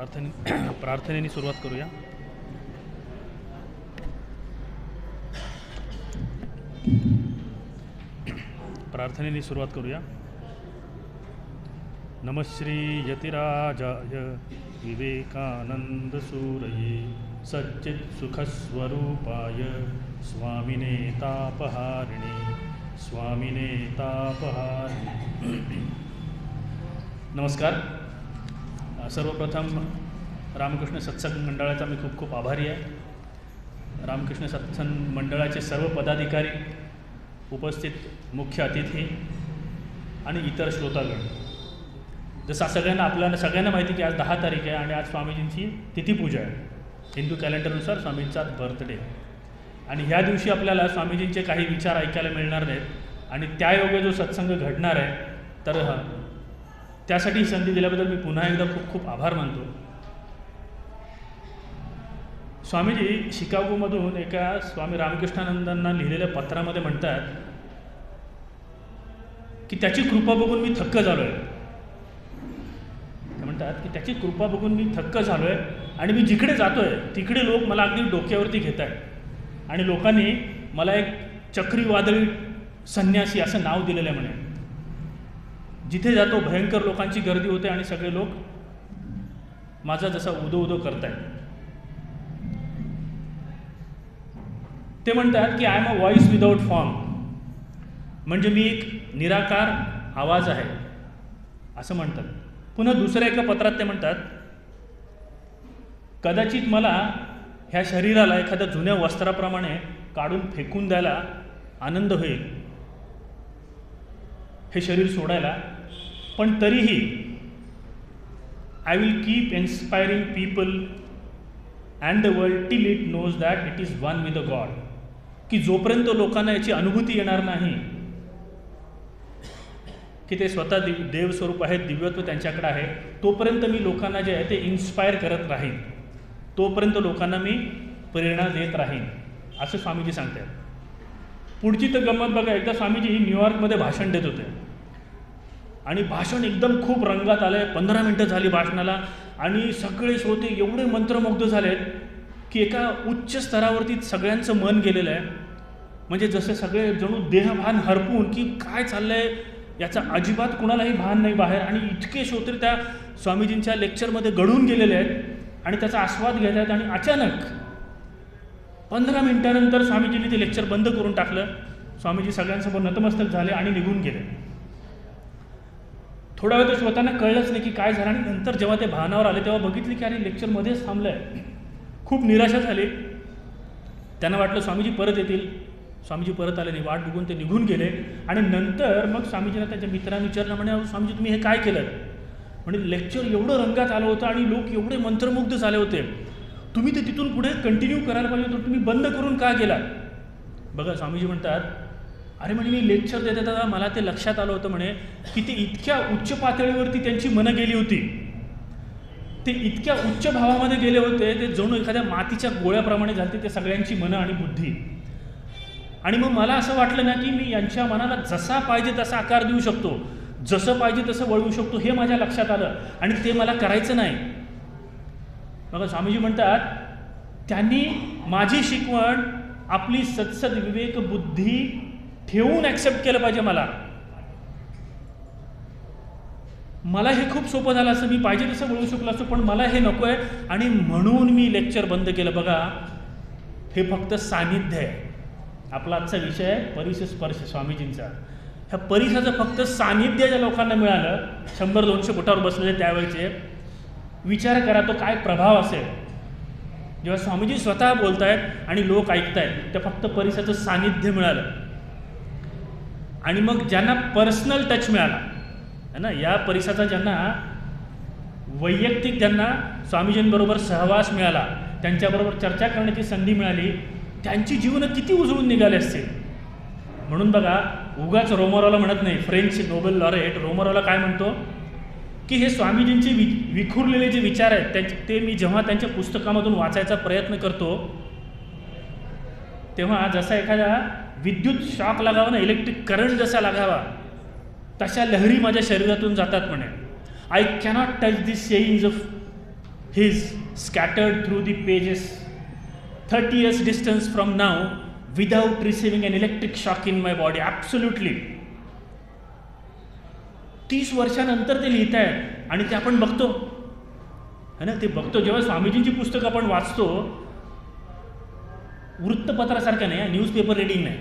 प्रार्थनेने सुरुवात करूया. प्रार्थनेने सुरुवात करूया. नमश्री यतिराजाय विवेकानंदसूरये सच्चित् सुखस्वरूपाय स्वामिने तापहारिणे स्वामिने तापहारिणे. नमस्कार. सर्वप्रथम रामकृष्ण सत्संग मंडळाचा मी खूप खूप आभारी आहे. रामकृष्ण सत्संग मंडळाचे सर्व पदाधिकारी, उपस्थित मुख्य अतिथी आणि इतर श्रोतागण. जसं आपल्याला सगळ्यांना माहिती की आज 10 तारीख आहे आणि आज स्वामीजींची तिथीपूजा आहे. हिंदू कॅलेंडरनुसार स्वामींचा बर्थडे. आणि ह्या दिवशी आपल्याला स्वामीजींचे काही विचार ऐकायला मिळणार नाहीत आणि त्यायोगे जो सत्संग घडणार आहे, तर त्यासाठी ही संधी दिल्याबद्दल मी पुन्हा एकदा खूप खूप आभार मानतो. स्वामीजी शिकागोमधून एका स्वामी रामकृष्णानंदांना लिहिलेल्या पत्रामध्ये म्हणतात की त्याची कृपा बघून मी थक्क झालो आहे. ते म्हणतात की त्याची कृपा बघून मी थक्क झालो आहे आणि मी जिकडे जातो आहे तिकडे लोक मला अगदी डोक्यावरती घेत आहेत आणि लोकांनी मला एक चक्रीवादळी संन्यासी असं नाव दिलेलं आहे म्हणे. जिथे जातो भयंकर लोकांची गर्दी होते आणि सगळे लोक माझा जसा उदो उदो करतायत. ते म्हणतात की I am a voice without form, म्हणजे मी एक निराकार आवाज आहे असं म्हणतात. पुन्हा दुसऱ्या एका पत्रात ते म्हणतात, कदाचित मला ह्या शरीराला एखाद्या जुन्या वस्त्राप्रमाणे काढून फेकून द्यायला आनंद होईल हे शरीर सोडायला, पण तरीही I will keep inspiring people and the world till it knows that it is one with the God. की जोपर्यंत लोकांना याची अनुभूती येणार नाही की ते स्वतः देवस्वरूप आहेत, दिव्यत्व त्यांच्याकडे आहे, तोपर्यंत मी लोकांना जे आहे ते इन्स्पायर करत राहीन, तोपर्यंत लोकांना मी प्रेरणा देत राहीन असं स्वामीजी सांगतात. पुढची तर गंमत बघा. एकदा स्वामीजी न्यूयॉर्कमध्ये भाषण देत होते आणि भाषण एकदम खूप रंगात आलं आहे. 15 मिनटं झाली भाषणाला आणि सगळे श्रोते एवढे मंत्रमुग्ध झालेत की एका उच्च स्तरावरती सगळ्यांचं मन गेलेलं आहे. म्हणजे जसे सगळे जणू देहभान हरपून की काय चाललं आहे याचा अजिबात कुणालाही भान नाही बाहेर. आणि इतके श्रोते त्या स्वामीजींच्या लेक्चरमध्ये गढून गेलेले आहेत आणि त्याचा आस्वाद घेत आहेत. आणि अचानक 15 मिनिटानंतर स्वामीजींनी ते लेक्चर बंद करून टाकलं. स्वामीजी सगळ्यांसमोर नतमस्तक झाले आणि निघून गेले. थोडा वेळ तर स्वतःना कळलंच नाही की काय झालं. आणि नंतर जेव्हा ते भानावर आले तेव्हा बघितले की अरे लेक्चर मध्येच थांबलं आहे. खूप निराशा झाली. त्यांना वाटलं स्वामीजी परत येतील. स्वामीजी परत आले नाही. वाट बघून ते निघून गेले. आणि नंतर मग स्वामीजींना त्यांच्या मित्रांनी विचारलं, म्हणे स्वामीजी तुम्ही हे काय केलं? म्हणजे लेक्चर एवढं रंगात आलं होतं आणि लोक एवढे मंत्रमुग्ध झाले होते, तुम्ही ते तिथून पुढे कंटिन्यू करायला पाहिजे होतं, तुम्ही बंद करून का गेलात? बघा स्वामीजी म्हणतात, अरे म्हणजे मी लेक्चर देत होता मला ते लक्षात आलं होतं म्हणे की ते इतक्या उच्च पातळीवरती त्यांची मनं गेली होती, ते इतक्या उच्च भावामध्ये गेले होते, ते जणू एखाद्या मातीच्या गोळ्याप्रमाणे झाले ते सगळ्यांची मनं आणि बुद्धी. आणि मग मला असं वाटलं ना की मी यांच्या मनाला जसा पाहिजे तसा आकार देऊ शकतो, जसं पाहिजे तसं वळवू शकतो, हे माझ्या लक्षात आलं आणि ते मला करायचं नाही. बघा स्वामीजी म्हणतात, त्यांनी माझी शिकवण आपली सत्सद विवेक बुद्धी ठेवून ॲक्सेप्ट केलं पाहिजे. मला हे खूप सोपं झालं असं, मी पाहिजे तसं वळवू शकलो असतो, पण मला हे नको आहे आणि म्हणून मी लेक्चर बंद केलं. बघा हे फक्त सानिध्य आहे. आपला आजचा विषय आहे परिस स्पर्श स्वामीजींचा. ह्या परिसाचं फक्त सानिध्य ज्या लोकांना मिळालं, 100-200 फुटावर बसलेले त्यावेळेचे, विचार करा तो काय प्रभाव असेल. जेव्हा स्वामीजी स्वतः बोलत आहेत आणि लोक ऐकत आहेत, त्या फक्त परिसाचं सानिध्य मिळालं. आणि मग ज्यांना पर्सनल टच मिळाला है ना, या परिसाचा ज्यांना वैयक्तिक ज्यांना स्वामीजींबरोबर सहवास मिळाला, त्यांच्याबरोबर चर्चा करण्याची संधी मिळाली, त्यांची जीवनं किती उजळून निघाले असतील. म्हणून बघा उगाच रोमरोला म्हणत नाही, फ्रेंच नोबेल लॉरेट रोमरोला काय म्हणतो की हे स्वामीजींचे विखुरलेले जे विचार आहेत ते मी जेव्हा त्यांच्या पुस्तकामधून वाचायचा प्रयत्न करतो तेव्हा जसा एखादा विद्युत शॉक लागावा ना, इलेक्ट्रिक करंट जसा लागावा, तशा लहरी माझ्या शरीरातून जातात म्हणे. I cannot touch this sayings of he's scattered through the pages 30 years distance from now without receiving an electric shock in my body. Absolutely. 30 वर्षानंतर ते लिहित आहेत आणि ते आपण बघतो है ना. ते बघतो जेव्हा स्वामीजींची पुस्तकं आपण वाचतो, वृत्तपत्रासारखं नाही, न्यूजपेपर रीडिंग नाही,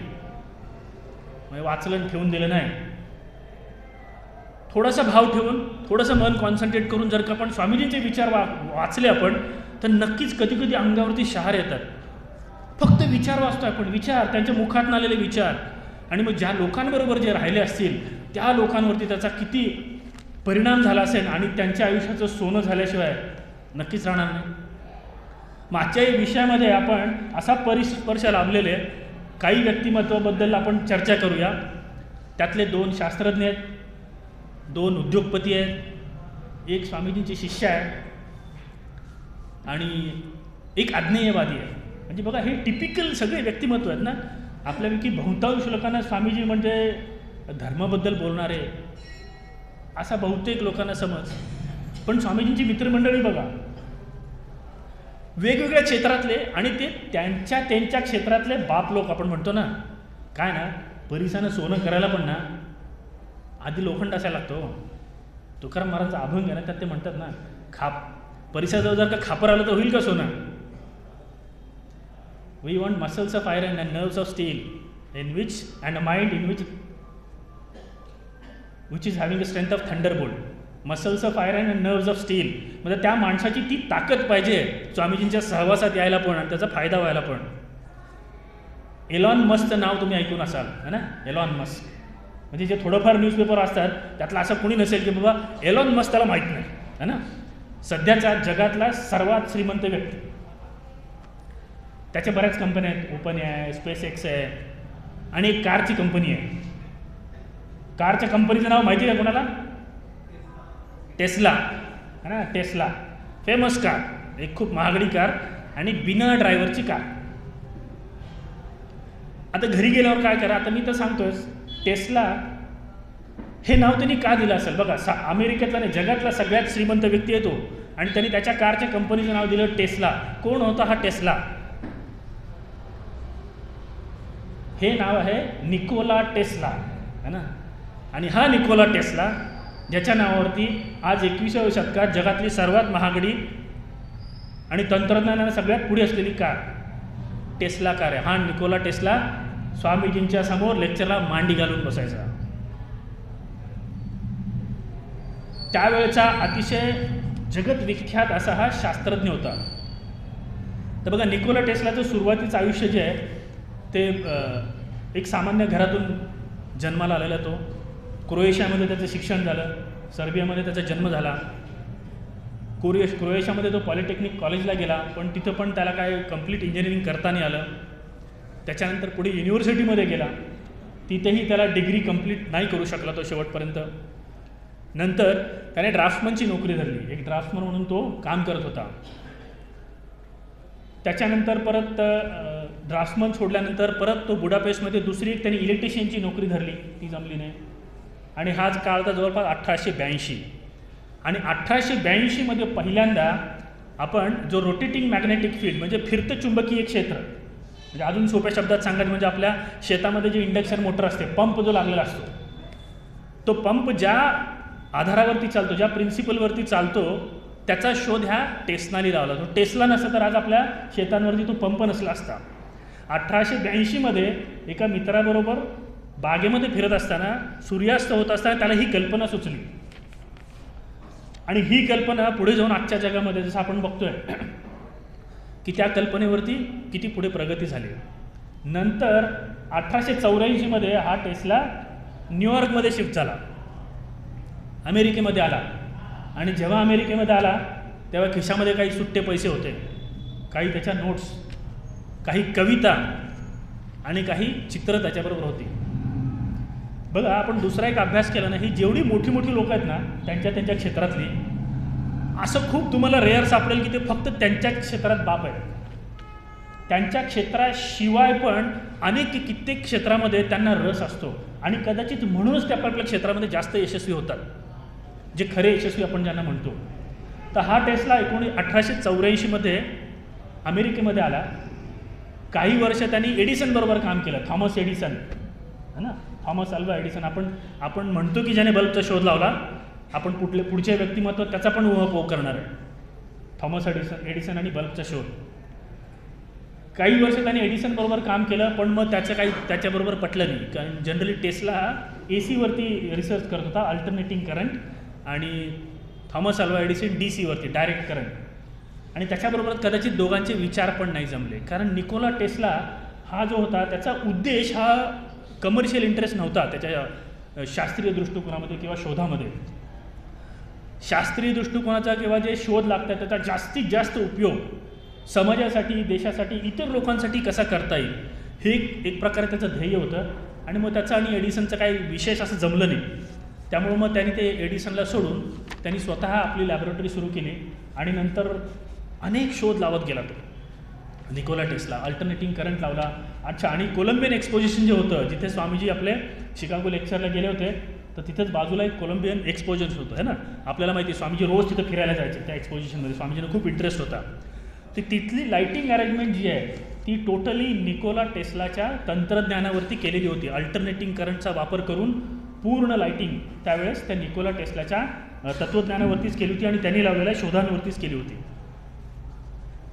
म्हणजे वाचलं ठेवून दिलं नाही. थोडासा भाव ठेवून, थोडंसं मन कॉन्सन्ट्रेट करून जर का आपण स्वामीजींचे विचार वाचले आपण, तर नक्कीच कधी कधी अंगावरती शहार येतात. फक्त विचार वाचतो आपण, विचार, त्यांच्या मुखातून आलेले विचार, आणि मग ज्या लोकांबरोबर जे राहिले असतील त्या लोकांवरती त्याचा किती परिणाम झाला असेल आणि त्यांच्या आयुष्याचं सोनं झाल्याशिवाय नक्कीच राहणार नाही. मागच्या विषयामध्ये आपण असा स्पर्श लाभलेले काही व्यक्तिमत्वाबद्दल आपण चर्चा करूया. त्यातले 2 शास्त्रज्ञ आहेत, 2 उद्योगपती आहेत, एक स्वामीजींचे शिष्य आहे आणि एक आज्ञेयवादी आहे. म्हणजे बघा, हे टिपिकल सगळे व्यक्तिमत्व आहेत ना. आपल्यापैकी बहुतांश लोकांना स्वामीजी म्हणजे धर्माबद्दल बोलणारे असा बहुतेक लोकांना समज. पण स्वामीजींची मित्रमंडळी बघा, वेगवेगळ्या क्षेत्रातले, आणि ते त्यांच्या क्षेत्रातले बाप लोक आपण म्हणतो ना. काय ना, परिसानं सोनं करायला पण ना आधी लोखंड असायला लागतो. तुकाराम महाराजांचा अभंग आहे ना, त्यात ते म्हणतात ना, परिसाजवळ जर का खापर आलं तर होईल का सोनं. We want muscles of iron and nerves of steel in which and a mind in which is having a strength of thunderbolt. Muscles of iron and nerves of steel, म्हणजे त्या माणसाची ती ताकद पाहिजे स्वामीजींच्या सहवासात यायला पण आणि त्याचा फायदा व्हायला पण. एलॉन मस्कचं नाव तुम्ही ऐकून असाल है ना. एलॉन मस्क म्हणजे जे थोडंफार न्यूजपेपर असतात त्यातलं असं कोणी नसेल की बाबा एलॉन मस्क त्याला माहीत नाही है ना. सध्याच्या जगातला सर्वात श्रीमंत व्यक्ती. त्याच्या बऱ्याच कंपन्या आहेत, ओपन आहे, स्पेस एक्स आहे, आणि एक कारची कंपनी आहे. कारच्या कंपनीचं नाव माहिती आहे का कोणाला? टेस्ला है ना. टेस्ला फेमस कार, एक खूप महागडी कार आणि बिना ड्रायव्हरची कार. आता घरी गेल्यावर काय करा, आता मी तर सांगतोय, टेस्ला हे नाव त्यांनी का दिलं असेल बघा. अमेरिकेतला नाही, जगातला सगळ्यात श्रीमंत व्यक्ती आहे तो, आणि त्यांनी त्याच्या कारच्या कंपनीचं नाव दिलं टेस्ला. कोण होता हा टेस्ला? हे नाव आहे निकोला टेस्ला है ना. आणि हा निकोला टेस्ला, ज्याच्या नावावरती आज 21व्या शतकात जगातली सर्वात महागडी आणि तंत्रज्ञानाने सगळ्यात पुढे असलेली कार टेस्ला कार आहे. हा निकोला टेस्ला स्वामीजींच्या समोर लेक्चरला मांडी घालून बसायचा. त्यावेळेचा अतिशय जगतविख्यात असा हा शास्त्रज्ञ होता. तर बघा, निकोला टेस्लाचं सुरुवातीचं आयुष्य जे आहे ते एक सामान्य घरातून जन्माला आलेला. तो क्रोएशियामध्ये त्याचं शिक्षण झालं, सर्बियामध्ये त्याचा जन्म झाला. क्रोएशियामध्ये तो पॉलिटेक्निक कॉलेजला गेला, पण तिथं पण त्याला काय कंप्लीट इंजिनिअरिंग करता नाही आलं. त्याच्यानंतर पुढे युनिव्हर्सिटीमध्ये गेला, तिथेही त्याला डिग्री कंप्लीट नाही करू शकला तो शेवटपर्यंत. नंतर त्याने ड्राफ्टमनची नोकरी धरली, एक ड्राफ्टमन म्हणून तो काम करत होता. त्याच्यानंतर परत ड्राफ्टमन सोडल्यानंतर परत तो बुडापेस्टमध्ये दुसरी एक त्यांनी इलेक्ट्रिशियनची नोकरी धरली, ती जमली नाही. आणि हाच काळ होता जवळपास 1882. आणि 1882मध्ये पहिल्यांदा आपण जो रोटेटिंग मॅग्नेटिक फील्ड म्हणजे फिरतं चुंबकीय क्षेत्र, म्हणजे अजून सोप्या शब्दात सांगायचं म्हणजे आपल्या शेतामध्ये जे इंडक्शन मोटर असते, पंप जो लागलेला असतो, तो पंप ज्या आधारावरती चालतो, ज्या प्रिन्सिपलवरती चालतो, त्याचा शोध ह्या टेस्लाने लावला. तो टेस्ला नसता तर आज आपल्या शेतांवरती तो पंप नसला असता. 1882मध्ये एका मित्राबरोबर बागेमध्ये फिरत असताना, सूर्यास्त होत असताना त्याला ही कल्पना सुचली. आणि ही कल्पना पुढे जाऊन आजच्या जगामध्ये जसं आपण बघतोय की त्या कल्पनेवरती किती पुढे प्रगती झाली. नंतर 1884मध्ये हा टेस्ला न्यूयॉर्कमध्ये शिफ्ट झाला, अमेरिकेमध्ये आला. आणि जेव्हा अमेरिकेमध्ये आला तेव्हा खिशामध्ये काही सुट्टे पैसे होते, काही त्याच्या नोट्स, काही कविता आणि काही चित्र त्याच्याबरोबर होती. बघा, आपण दुसरा एक अभ्यास केला ना, ही जेवढी मोठी मोठी लोक आहेत ना त्यांच्या क्षेत्रातली, असं खूप तुम्हाला रेअर सापडेल की ते फक्त त्यांच्या क्षेत्रात बाप आहेत. त्यांच्या क्षेत्राशिवाय पण कित्येक क्षेत्रामध्ये त्यांना रस असतो आणि कदाचित म्हणूनच ते आपल्या क्षेत्रामध्ये जास्त यशस्वी होतात, जे खरे यशस्वी आपण ज्यांना म्हणतो. तर हा टेस्ला 1884मध्ये अमेरिकेमध्ये आला. काही वर्ष त्यांनी एडिसनबरोबर काम केलं, थॉमस एडिसन है ना, थॉमस अल्वा एडिसन. आपण म्हणतो की ज्याने बल्बचा शोध लावला, आपण पुढचे व्यक्तिमत्व त्याचा पण उहापोह करणार आहे. थॉमस एडिसन आणि बल्बचा शोध. काही वर्ष त्यांनी एडिसनबरोबर काम केलं, पण मग त्याच्याबरोबर पटलं नाही. कारण जनरली टेस्ला AC वरती रिसर्च करत होता, अल्टरनेटिंग करंट, आणि थॉमस अल्वा एडिसन DC वरती डायरेक्ट करंट. आणि त्याच्याबरोबर कदाचित दोघांचे विचार पण नाही जमले. कारण निकोला टेस्ला हा जो होता त्याचा उद्देश हा कमर्शियल इंटरेस्ट नव्हता त्याच्या शास्त्रीय दृष्टिकोनामध्ये किंवा शोधामध्ये. शास्त्रीय दृष्टिकोनाचा किंवा जे शोध लागतात त्याचा जास्तीत जास्त उपयोग समाजासाठी, देशासाठी, इतर लोकांसाठी कसा करता येईल, हे एक प्रकारे त्याचं ध्येय होतं. आणि मग त्याचं आणि एडिसनचं काही विशेष असं जमलं नाही. त्यामुळं मग त्यांनी ते एडिसनला सोडून त्यांनी स्वतः आपली लॅबोरेटरी सुरू केली आणि नंतर अनेक शोध लावत गेला तो निकोला टेस्ला. अल्टरनेटिंग करंट लावला. अच्छा, आणि कोलंबियन एक्सपोजिशन जे होतं, जिथे स्वामीजी आपले शिकागो लेक्चरला गेले होते, तर तिथेच बाजूला एक कोलंबियन एक्सपोजिशन होतं है ना. आपल्याला माहिती आहे स्वामीजी रोज तिथं फिरायला जायचे त्या एक्सपोजिशनमध्ये. स्वामीजींना खूप इंटरेस्ट होता. तर तिथली लाईटिंग अरेंजमेंट जी आहे ती टोटली निकोला टेस्लाच्या तंत्रज्ञानावरती केलेली होती. अल्टरनेटिंग करंटचा वापर करून पूर्ण लाईटिंग त्यावेळेस त्या निकोला टेस्लाच्या तत्त्वज्ञानावरतीच केली होती आणि त्यांनी लावलेल्या शोधांवरतीच केली होती.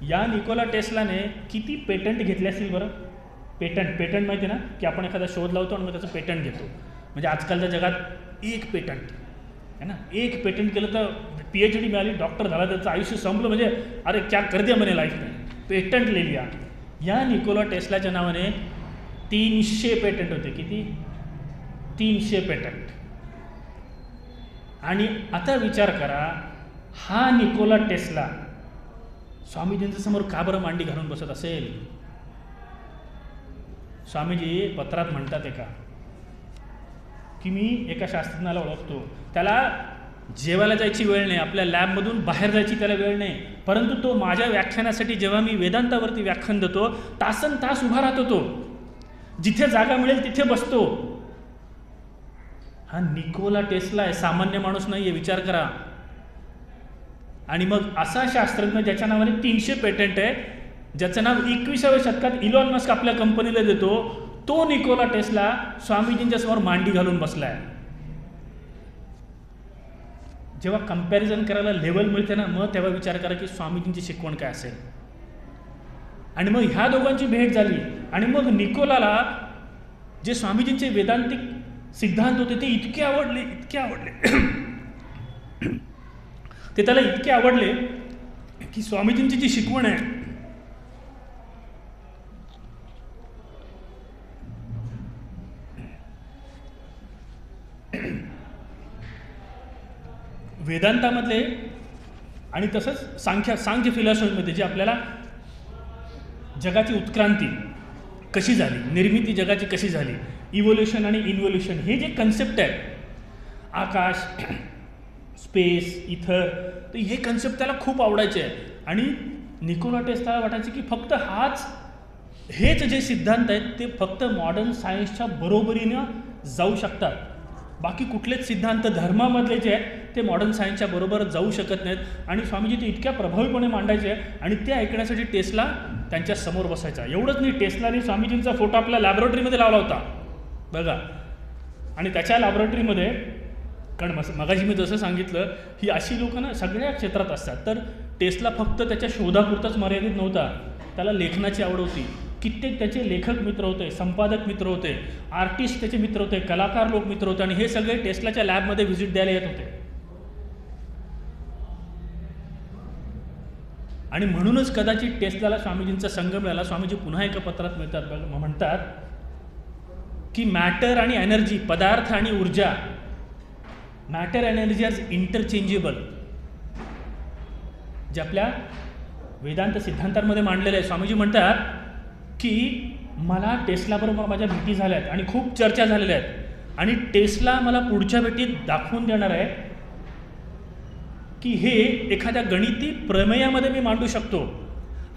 या निकोला टेस्लाने किती पेटंट घेतले असतील बरं? पेटंट माहिती आहे ना, की आपण एखादा शोध लावतो आणि मग त्याचं पेटंट घेतो. म्हणजे आजकालच्या जगात एक पेटंट है ना, एक पेटंट केलं तर PhD मिळाली, डॉक्टर झाला, त्याचं आयुष्य संपलं. म्हणजे अरे क्या कर दिया मैंने लाईफ में, पेटंट ले लिया. या निकोला टेस्लाच्या नावाने 300 पेटंट होते. किती? 300 पेटंट. आणि आता विचार करा, हा निकोला टेस्ला स्वामीजींच्या समोर का बरं मांडी घालून बसत असेल? स्वामीजी पत्रात म्हणतात एका की मी एका शास्त्रज्ञाला ओळखतो, त्याला जेवायला जायची वेळ नाही, आपल्या लॅबमधून बाहेर जायची त्याला वेळ नाही, परंतु तो माझ्या व्याख्यानासाठी जेव्हा मी वेदांतावरती व्याख्यान देतो तासन तास उभा राहतो, तो जिथे जागा मिळेल तिथे बसतो. हा निकोला टेस्ला आहे, सामान्य माणूस नाही आहे, विचार करा. आणि मग असा शास्त्रज्ञ ज्याच्या नावाने 300 पेटंट आहे, ज्याचं नाव 21व्या शतकात इलॉन मस्क आपल्या कंपनीला देतो, तो निकोला टेस्ला स्वामीजींच्या समोर मांडी घालून बसलाय. जेव्हा कंपॅरिझन करायला लेवल मिळते ना, मग तेव्हा विचार करा की स्वामीजींची शिकवण काय असेल. आणि मग ह्या दोघांची भेट झाली आणि मग निकोलाला जे स्वामीजींचे वेदांतिक सिद्धांत होते ते इतके आवडले ते त्याला इतके आवडले की स्वामीजींची जी शिकवण आहे वेदांतामधले आणि तसंच सांख्य फिलॉसॉफीमध्ये जे आपल्याला जगाची उत्क्रांती कशी झाली, निर्मिती जगाची कशी झाली, इव्होल्युशन आणि इन्व्होल्युशन, हे जे कन्सेप्ट आहे, आकाश, स्पेस, इथर, तर हे कन्सेप्ट त्याला खूप आवडायचे आहे. आणि निकोला टेस्लाला वाटायचे की फक्त हेच जे सिद्धांत आहेत ते फक्त मॉडर्न सायन्सच्या बरोबरीनं जाऊ शकतात. बाकी कुठलेच सिद्धांत धर्मामधले जे आहेत ते मॉडर्न सायन्सच्या बरोबर जाऊ शकत नाहीत. आणि स्वामीजी ते इतक्या प्रभावीपणे मांडायचे आणि ते ऐकण्यासाठी टेस्ला त्यांच्या समोर बसायचा. एवढंच नाही, टेस्लाने स्वामीजींचा फोटो आपल्या लॅबोरेटरीमध्ये लावला होता बघा. आणि त्याच्या लॅबोरेटरीमध्ये, कारण मगाशी मी जसं सांगितलं, ही अशी लोकं ना सगळ्या क्षेत्रात असतात, तर टेस्ला फक्त त्याच्या शोधापुरताच मर्यादित नव्हता, त्याला लेखनाची आवड होती. कित्येक त्याचे लेखक मित्र होते, संपादक मित्र होते, आर्टिस्ट त्याचे मित्र होते, कलाकार लोक मित्र होते, आणि हे सगळे टेस्लाच्या लॅबमध्ये व्हिजिट द्यायला येत होते. आणि म्हणूनच कदाचित टेस्लाला स्वामीजींचा संग मिळाला. स्वामीजी पुन्हा एका पत्रात म्हणतात की मॅटर आणि एनर्जी, पदार्थ आणि ऊर्जा, matter and energy are interchangeable, जे आपल्या वेदांत सिद्धांतांमध्ये मांडलेलं आहे. स्वामीजी म्हणतात की मला टेस्लाबरोबर माझ्या भेटी झाल्या आहेत आणि खूप चर्चा झालेल्या आहेत, आणि टेस्ला मला पुढच्या भेटीत दाखवून देणार आहे की हे एखाद्या गणिती प्रमेयामध्ये मी मांडू शकतो.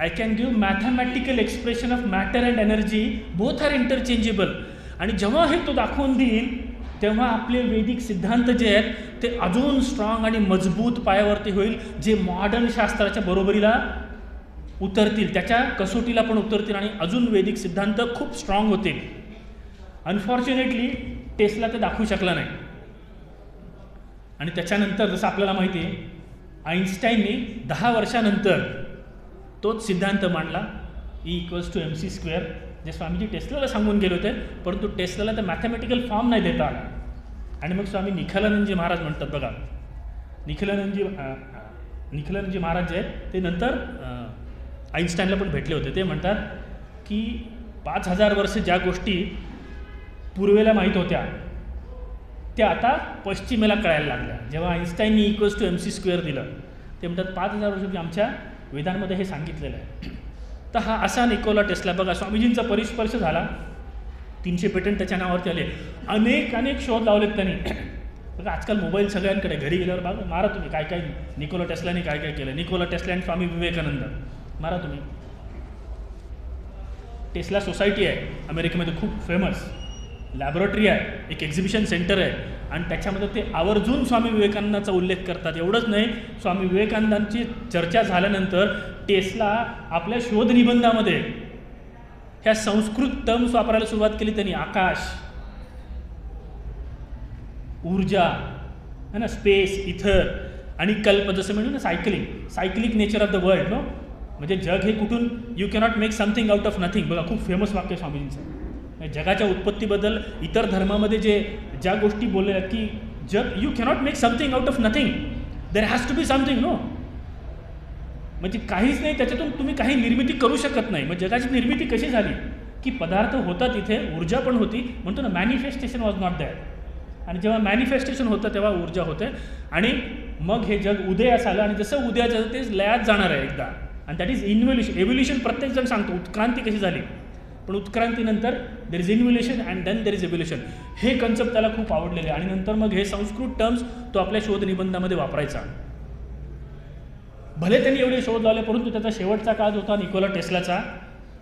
I can give mathematical expression of matter and energy, both are interchangeable. आणि जेव्हा हे तो दाखवून देईल तेव्हा आपले वैदिक सिद्धांत जे आहेत ते अजून स्ट्रॉंग आणि मजबूत पायावरती होईल, जे मॉडर्न शास्त्राच्या बरोबरीला उतरतील, त्याच्या कसोटीला पण उतरतील आणि अजून वैदिक सिद्धांत खूप स्ट्रॉंग होतील. अनफॉर्च्युनेटली टेस्ला ते दाखवू शकला नाही. आणि त्याच्यानंतर जसं आपल्याला माहिती आहे, आईन्स्टाईननी 10 वर्षानंतर तोच सिद्धांत मांडला, E=mc², जे स्वामीजी टेस्लाला सांगून गेले होते, परंतु टेस्लाला ते मॅथमॅटिकल फॉर्म नाही देता आला. आणि मग स्वामी निखिलानंदजी महाराज म्हणतात बघा, निखिलानंदजी महाराज जे आहेत ते नंतर आईन्स्टाईनला पण भेटले होते. ते म्हणतात की 5000 वर्ष ज्या गोष्टी पूर्वेला माहीत होत्या त्या आता पश्चिमेला कळायला लागल्या. जेव्हा आईन्स्टाईननी E=mc² दिलं, ते म्हणतात 5000 वर्षापूर्वी आमच्या वेदांमध्ये हे सांगितलेलं आहे. तर हा असा निकोला टेस्ला बघा, स्वामीजींचा परिस्पर्श झाला, 300 पेटंट त्याच्या नावावरती आले, अनेक शोध लावलेत त्यांनी. बघा आजकाल मोबाईल सगळ्यांकडे, घरी गेल्यावर बघा मारा तुम्ही काय काय निकोला टेस्लाने काय काय केलं. निकोला टेस्ला आणि स्वामी विवेकानंद मारा तुम्ही. टेस्ला सोसायटी आहे अमेरिकेमध्ये, खूप फेमस लॅबोरेटरी आहे, एक एक्झिबिशन सेंटर आहे, आणि त्याच्यामध्ये ते आवर्जून स्वामी विवेकानंदाचा उल्लेख करतात. एवढंच नाही, स्वामी विवेकानंदांची चर्चा झाल्यानंतर टेस्ला आपल्या शोधनिबंधामध्ये ह्या संस्कृत टर्म्स वापरायला सुरुवात केली त्यांनी. आकाश, ऊर्जा है ना, स्पेस, इथर आणि कल्प, जसं म्हणू ना cyclic nature of the world no, म्हणजे जग हे कुठून, you cannot make something out of nothing. बघा खूप फेमस वाक्य स्वामीजींचं. जगाच्या उत्पत्तीबद्दल इतर धर्मामध्ये ज्या गोष्टी बोलल्या की जग, you cannot make something out of nothing, there has to be something no, म्हणजे काहीच नाही त्याच्यातून तुम्ही काही निर्मिती करू शकत नाही. मग जगाची निर्मिती कशी झाली की पदार्थ होता तिथे, ऊर्जा पण होती, म्हणतो ना मॅनिफेस्टेशन वॉज नॉट दॅट. आणि जेव्हा मॅनिफेस्टेशन होतं तेव्हा ऊर्जा होते, आणि मग हे जग उदयास आलं, आणि जसं उदयाचं ते लयात जाणार आहे एकदा, आणि दॅट इज एव्होल्युशन. प्रत्येकजण सांगतो उत्क्रांती कशी झाली, पण उत्क्रांतीनंतर there is involution and then there is evolution. हे कन्सेप्ट त्याला खूप आवडलेले, आणि नंतर मग हे संस्कृत टर्म्स तो आपल्या शोधनिबंधामध्ये वापरायचा. भले त्यांनी एवढे शोध लावले, परंतु त्याचा शेवटचा काळ होता निकोला टेस्लाचा,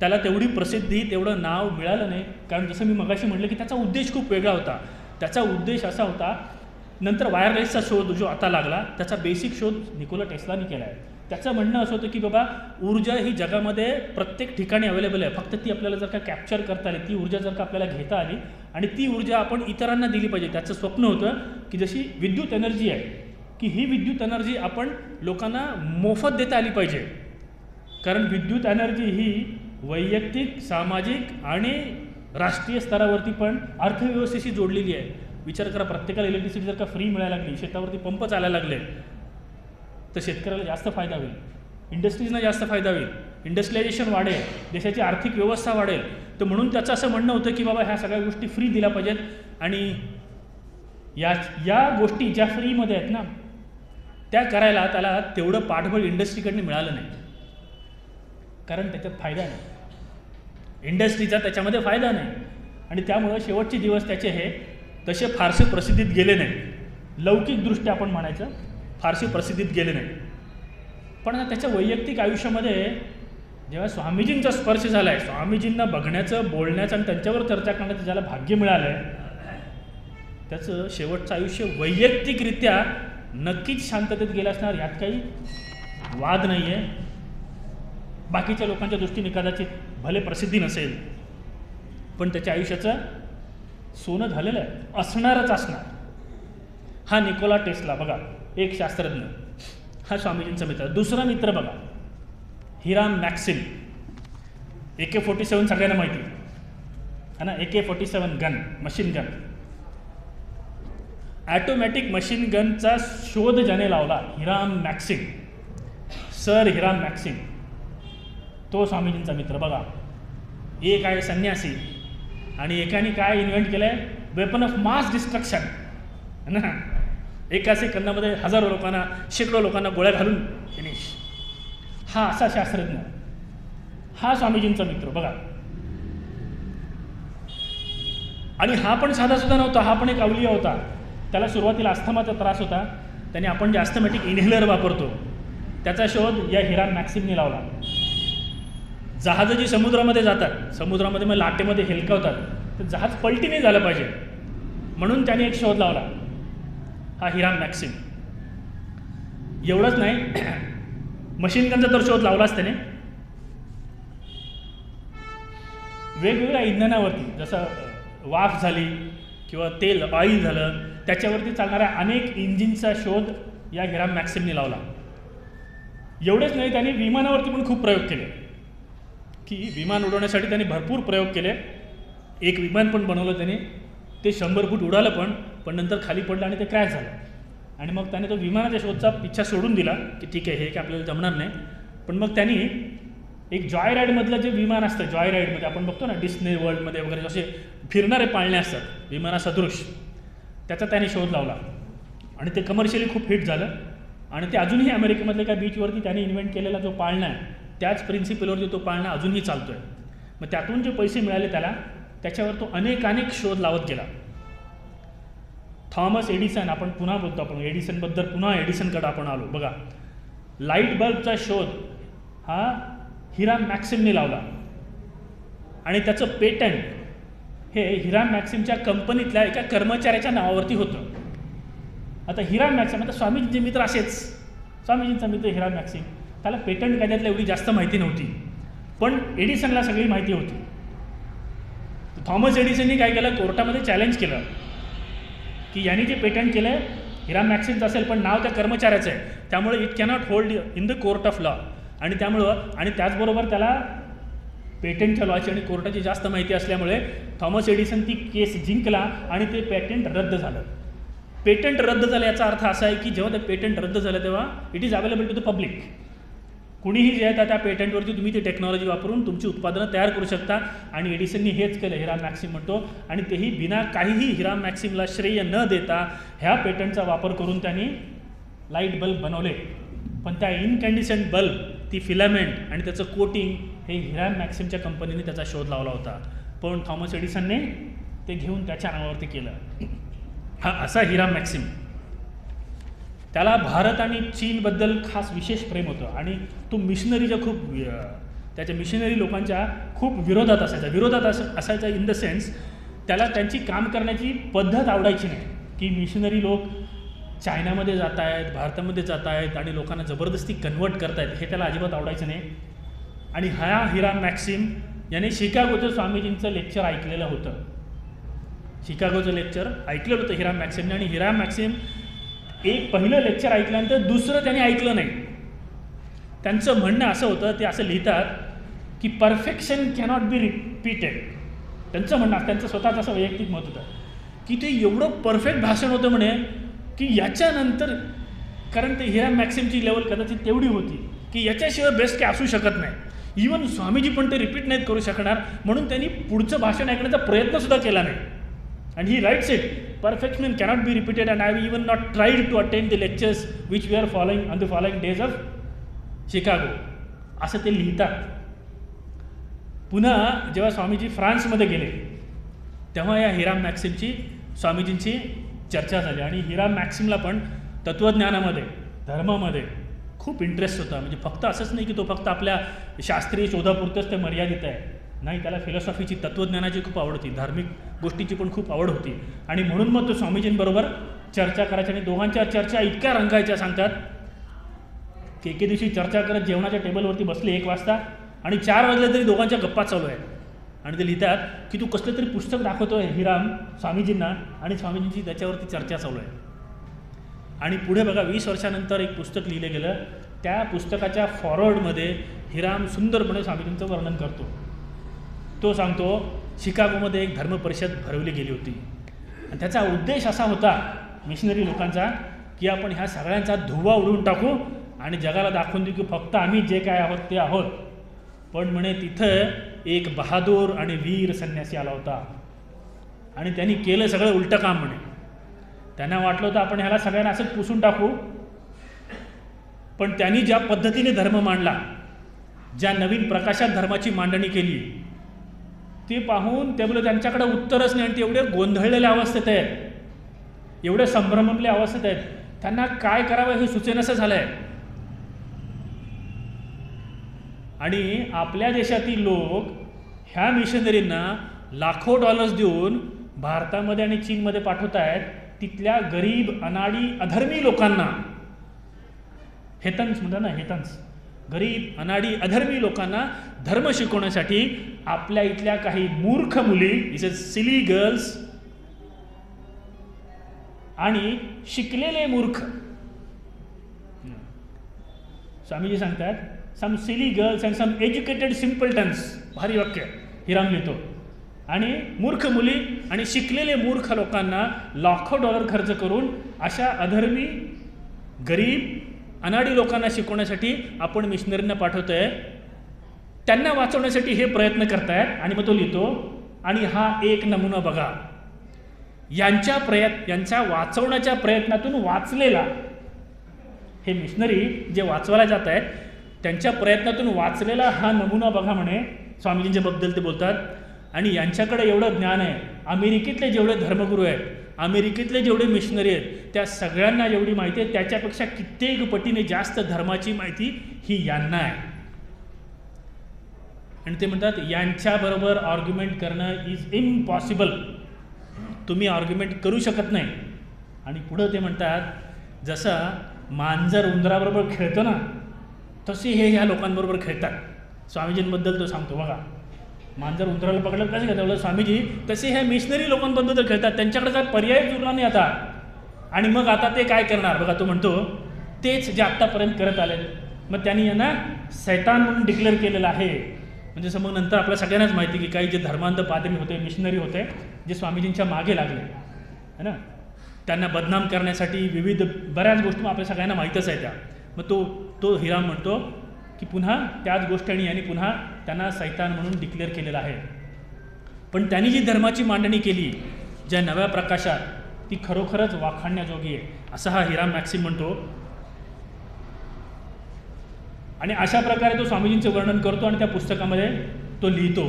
त्याला तेवढी प्रसिद्धी, तेवढं नाव मिळालं नाही. कारण जसं मी मगाशी म्हटलं की त्याचा उद्देश खूप वेगळा होता. त्याचा उद्देश असा होता, नंतर वायरलेसचा शोध जो आता लागला, त्याचा बेसिक शोध निकोला टेस्लाने केला आहे. त्याचं म्हणणं असं होतं की बाबा ऊर्जा ही जगामध्ये प्रत्येक ठिकाणी अवेलेबल आहे, फक्त ती आपल्याला जर का कॅप्चर करता आली, ती ऊर्जा जर का आपल्याला घेता आली, आणि ती ऊर्जा आपण इतरांना दिली पाहिजे. त्याचं स्वप्न होतं की जशी विद्युत एनर्जी आहे, की ही विद्युत एनर्जी आपण लोकांना मोफत देता आली पाहिजे. कारण विद्युत एनर्जी ही वैयक्तिक, सामाजिक आणि राष्ट्रीय स्तरावरती पण अर्थव्यवस्थेशी जोडलेली आहे. विचार करा, प्रत्येकाला इलेक्ट्रिसिटी जर का फ्री मिळायला लागली, शेतावरती पंप चालायला लागले, तर शेतकऱ्याला जास्त फायदा होईल, इंडस्ट्रीजना जास्त फायदा होईल, इंडस्ट्रियलायझेशन वाढेल, देशाची आर्थिक व्यवस्था वाढेल. तर म्हणून त्याचं असं म्हणणं होतं की बाबा ह्या सगळ्या गोष्टी फ्री दिल्या पाहिजेत, आणि या गोष्टी ज्या फ्रीमध्ये आहेत ना, त्या करायला त्याला तेवढं पाठबळ इंडस्ट्रीकडनं मिळालं नाही. कारण त्याच्यात फायदा नाही, इंडस्ट्रीचा त्याच्यामध्ये फायदा नाही, आणि त्यामुळं शेवटचे दिवस त्याचे हे तसे फारसे प्रसिद्धीत गेले नाही. लौकिकदृष्ट्या आपण म्हणायचं फारसे प्रसिद्धीत गेले नाही. पण त्याच्या वैयक्तिक आयुष्यामध्ये जेव्हा स्वामीजींचा स्पर्श झाला आहे, स्वामीजींना बघण्याचं, बोलण्याचं आणि त्यांच्यावर चर्चा करण्याचं ज्याला भाग्य मिळालं आहे, त्याचं शेवटचं आयुष्य वैयक्तिकरित्या नक्कीच शांततेत गेलं असणार, यात काही वाद नाही आहे. बाकीच्या लोकांच्या दृष्टीने कदाचित भले प्रसिद्धी नसेल, पण त्याच्या आयुष्याचं सोनं झालेलं आहे, असणारच असणार. हा निकोला टेस्ला बघा, एक शास्त्रज्ञ, हा स्वामीजींचा मित्र. दुसरा मित्र बघा, हिराम मॅक्सिम. AK-47 सगळ्यांना माहिती आहे ना, AK-47 gun, machine gun, automatic machine गनचा शोध ज्याने लावला, Hiram Maxim, sir Hiram Maxim, तो स्वामीजींचा मित्र. बघा, एक आहे संन्यासी, आणि एकाने काय इन्व्हेंट केलं आहे, वेपन ऑफ मास डिस्ट्रक्शन ना. एका सेकंदामध्ये हजारो लोकांना, शेकडो लोकांना गोळ्या घालून फिनिश. हा असा शास्त्रज्ञ, हा स्वामीजींचा मित्र बघा. आणि हा पण साधासुद्धा नव्हता, हा पण एक अवलिया होता. त्याला सुरुवातीला अस्थमाचा त्रास होता, त्याने आपण जे अस्थमॅटिक इन्हेलर वापरतो त्याचा शोध या हिराम मॅक्सिमने लावला. जहाजं जी समुद्रामध्ये जातात, समुद्रामध्ये मग लाटेमध्ये हेलकावतात, तर जहाज पलटी नाही झालं पाहिजे म्हणून त्याने एक शोध लावला. हा हिराम मॅक्सिम. एवढंच नाही, मशीन गनचा तर शोध लावलाच त्याने. वेगवेगळ्या इंधनावरती, जसं वाफ झाली किंवा तेल ऑइल झालं, त्याच्यावरती चालणाऱ्या अनेक इंजिनचा शोध या हिराम मॅक्सिमने लावला. एवढेच नाही, त्यांनी विमानावरती पण खूप प्रयोग केले, की विमान उडवण्यासाठी त्यांनी भरपूर प्रयोग केले. एक विमान पण बनवलं त्याने, ते 100 फूट उडालं पण नंतर खाली पडलं आणि ते क्रॅश झालं. आणि मग त्याने तो विमानाच्या शोधचा पिच्छा सोडून दिला, की ठीक आहे हे की आपल्याला जमणार नाही. पण मग त्यांनी एक जॉय राईडमधलं जे विमान असतं, जॉय राईडमध्ये आपण बघतो ना डिस्ने वर्ल्डमध्ये वगैरे जसे फिरणारे पाळणे असतात विमानासदृश, त्याचा त्याने शोध लावला आणि ते कमर्शियली खूप हिट झालं. आणि ते अजूनही अमेरिकेमधल्या एका बीचवरती त्याने इन्व्हेंट केलेला जो पाळणा आहे, त्याच प्रिन्सिपलवरती तो पाळणा अजूनही चालतो आहे. मग त्यातून जे पैसे मिळाले त्याला, त्याच्यावर तो अनेक शोध लावत गेला. थॉमस एडिसन, आपण पुन्हा बोलतो, आपण एडिसनबद्दल पुन्हा एडिसनकडे आपण आलो. बघा, लाईट बल्बचा शोध हा हिराम मॅक्सिमने लावला आणि त्याचं पेटंट हे हिराम मॅक्सिमच्या कंपनीतल्या एका कर्मचाऱ्याच्या नावावरती होतं. आता हिराम मॅक्सिम, आता स्वामीजींचे मित्र असेच, स्वामीजींचा मित्र हिराम मॅक्सिम, त्याला पेटंट कायद्यातल्या एवढी जास्त माहिती नव्हती, पण एडिसनला सगळी माहिती होती. थॉमस एडिसनने काय केलं, कोर्टामध्ये चॅलेंज केलं की यांनी जे पेटंट केलं आहे हिराम मॅक्सिमचं असेल, पण नाव त्या कर्मचाऱ्याचं आहे, त्यामुळे it cannot hold in the court of law. आणि त्याचबरोबर त्याला पेटंटच्या लॉची आणि कोर्टाची जास्त माहिती असल्यामुळे थॉमस एडिसन ती केस जिंकला आणि ते पेटंट रद्द झालं. पेटंट रद्द झालं याचा अर्थ असा आहे की जेव्हा ते पेटंट रद्द झालं तेव्हा it is available to the public. कुणीही जे आहे त्या पेटंटवरती तुम्ही ती टेक्नॉलॉजी वापरून तुमची उत्पादनं तयार करू शकता. आणि एडिसननी हेच केलं, हिराम मॅक्सिम म्हणतो. आणि तेही बिना काहीही हिराम मॅक्सिमला श्रेय न देता ह्या पेटंटचा वापर करून त्यांनी लाईट बल्ब बनवले. पण त्या इनकॅन्डिसेंट बल्ब, ती फिलामेंट आणि त्याचं कोटिंग हे हिराम मॅक्सिमच्या कंपनीने त्याचा शोध लावला होता. पण थॉमस एडिसनने ते घेऊन त्याच्या नावावरती केलं. हा असा हिराम मॅक्सिम. त्याला भारत आणि चीनबद्दल खास विशेष प्रेम होतं आणि तो मिशनरीच्या त्याच्या मिशनरी लोकांच्या खूप विरोधात असायचा इन द सेन्स त्याला त्यांची काम करण्याची पद्धत आवडायची नाही, की मिशनरी लोक चायनामध्ये जात आहेत, भारतामध्ये जात आहेत आणि लोकांना जबरदस्ती कन्वर्ट करतायत, हे त्याला अजिबात आवडायचं नाही. आणि हा हिराम मॅक्सिम याने शिकागोचं स्वामीजींचं लेक्चर ऐकलेलं होतं. शिकागोचं लेक्चर ऐकलेलं होतं हिराम मॅक्सिमने. आणि हिराम मॅक्सिम एक पहिलं लेक्चर ऐकल्यानंतर दुसरं त्याने ऐकलं नाही. त्यांचं म्हणणं असं होतं, ते असं लिहितात की परफेक्शन कॅनॉट बी रिपीटेड. त्यांचं म्हणणं, त्यांचं स्वतःचं असं वैयक्तिक मत होतं की ते एवढं परफेक्ट भाषण होतं म्हणे की याच्यानंतर, कारण ते हिराम मॅक्सिमची लेवल कदाचित तेवढी होती की याच्याशिवाय बेस्ट काय असू शकत नाही. इवन स्वामीजी पण ते रिपीट नाहीत करू शकणार, म्हणून त्यांनी पुढचं भाषण ऐकण्याचा प्रयत्नसुद्धा केला नाही. And he writes it, perfection cannot be repeated and I have even not tried to attend the lectures which we are following on the following days of Chicago. असं ते लिहितात. पुन्हा जेव्हा स्वामीजी फ्रान्समध्ये गेले तेव्हा या हिराम मॅक्सिमची स्वामीजींची चर्चा झाली. आणि हिराम मॅक्सिमला पण तत्त्वज्ञानामध्ये, धर्मामध्ये खूप इंटरेस्ट होता. म्हणजे फक्त असंच नाही की तो फक्त आपल्या शास्त्रीय शोधापुरतंच ते मर्यादित आहे, नाही, त्याला फिलॉसॉफीची, तत्त्वज्ञानाची खूप आवड होती, धार्मिक गोष्टीची पण खूप आवड होती. आणि म्हणून मग तो स्वामीजींबरोबर चर्चा करायची. आणि दोघांच्या चर्चा इतक्या रंगायच्या सांगतात की एके दिवशी चर्चा करत जेवणाच्या टेबलवरती बसले 1 वाजता आणि 4 वाजले तरी दोघांच्या गप्पा चालू आहेत. आणि ते लिहितात की तू कसलं तरी पुस्तक दाखवतोय हिराम स्वामीजींना आणि स्वामीजींची त्याच्यावरती चर्चा चालू आहे. आणि पुढे बघा 20 वर्षानंतर एक पुस्तक लिहिलं गेलं. त्या पुस्तकाच्या फॉरवर्डमध्ये हिराम सुंदरपणे स्वामीजींचं वर्णन करतो. तो सांगतो शिकागोमध्ये एक धर्मपरिषद भरवली गेली होती आणि त्याचा उद्देश असा होता मिशनरी लोकांचा की आपण ह्या सगळ्यांचा धुव्वा उडवून टाकू आणि जगाला दाखवून देऊ की फक्त आम्ही जे काय आहोत ते आहोत. पण म्हणे तिथं एक बहादूर आणि वीर संन्यासी आला होता आणि त्यांनी केलं सगळं उलटं काम. म्हणे त्यांना वाटलं होतं आपण ह्याला सगळ्यांना असंच पुसून टाकू, पण त्यांनी ज्या पद्धतीने धर्म मांडला, ज्या नवीन प्रकाशात धर्माची मांडणी केली, ते पाहून ते बोलले त्यांच्याकडे उत्तरच नाही. आणि ते एवढे गोंधळलेल्या अवस्थेत आहेत, एवढे संभ्रमलेल्या अवस्थेत आहेत, त्यांना काय करावं हे सुचेनासं झालं आहे. आणि आपल्या देशातील लोक ह्या मिशनरींना लाखो डॉलर्स देऊन भारतामध्ये आणि चीनमध्ये पाठवत आहेत तिथल्या गरीब, अनाडी, अधर्मी लोकांना, हेतन्स म्हणतात ना, हेतन्स, गरीब, अनाडी, अधर्मी लोकांना धर्म शिकवण्यासाठी आपल्या इथल्या काही मूर्ख मुली, इज अ सिली गर्ल्स, आणि शिकलेले मूर्ख, स्वामीजी सांगतात, some silly girls and some educated simpletons, भारी वाक्य हिराम लिहितो, आणि मूर्ख मुली आणि शिकलेले मूर्ख लोकांना लाखो डॉलर खर्च करून अशा अधर्मी, गरीब, अनाडी लोकांना शिकवण्यासाठी आपण मिशनरींना पाठवतोय, त्यांना वाचवण्यासाठी हे प्रयत्न करतायत. आणि मग तो लिहितो, आणि हा एक नमुना बघा, यांच्या वाचवण्याच्या प्रयत्नातून वाचलेला, हे मिशनरी जे वाचवायला जात आहेत त्यांच्या प्रयत्नातून वाचलेला हा नमुना बघा म्हणे, स्वामीजींच्या बद्दल ते बोलतात. आणि यांच्याकडे एवढं ज्ञान आहे, अमेरिकेतले जेवढे धर्मगुरू आहेत, अमेरिकेतले जेवढे मिशनरी आहेत, त्या सगळ्यांना एवढी माहिती आहे, त्याच्यापेक्षा कित्येक पटीने जास्त धर्माची माहिती ही यांना आहे. आणि ते म्हणतात यांच्याबरोबर आर्ग्युमेंट करणं इज इम्पॉसिबल, तुम्ही आर्ग्युमेंट करू शकत नाही. आणि पुढं ते म्हणतात, जसं मांजर उंदराबरोबर खेळतो ना, तसे हे ह्या लोकांबरोबर खेळतात. स्वामीजींबद्दल तो सांगतो बघा, मांजर उंदराला पकडलं कसं घेतात स्वामीजी, तसे ह्या मिशनरी लोकांबद्दल खेळतात, त्यांच्याकडे काय पर्याय उरला नाही आता. आणि मग आता ते काय करणार बघा, तो म्हणतो तेच जे आत्तापर्यंत करत आले, मग त्यांनी यांना सैतान म्हणून डिक्लेअर केलेलं आहे. म्हणजे मग नंतर आपल्या सगळ्यांनाच माहिती की काही जे धर्मांध पाद्री होते, मिशनरी होते, जे स्वामीजींच्या मागे लागले है ना, त्यांना बदनाम करण्यासाठी विविध बऱ्याच गोष्टी आपल्या सगळ्यांना माहीतच आहे त्या. मग तो हिराम म्हणतो की पुन्हा त्याच गोष्टी यांनी पुन्हा त्यांना सैतान म्हणून डिक्लेअर केलेलं आहे. पण त्यांनी जी धर्माची मांडणी केली ज्या नव्या प्रकाशात, ती खरोखरच वाखाणण्याजोगी आहे, असा हा हिराम मॅक्सिम म्हणतो. आणि अशा प्रकारे तो स्वामीजींचं वर्णन करतो आणि त्या पुस्तकामध्ये तो लिहितो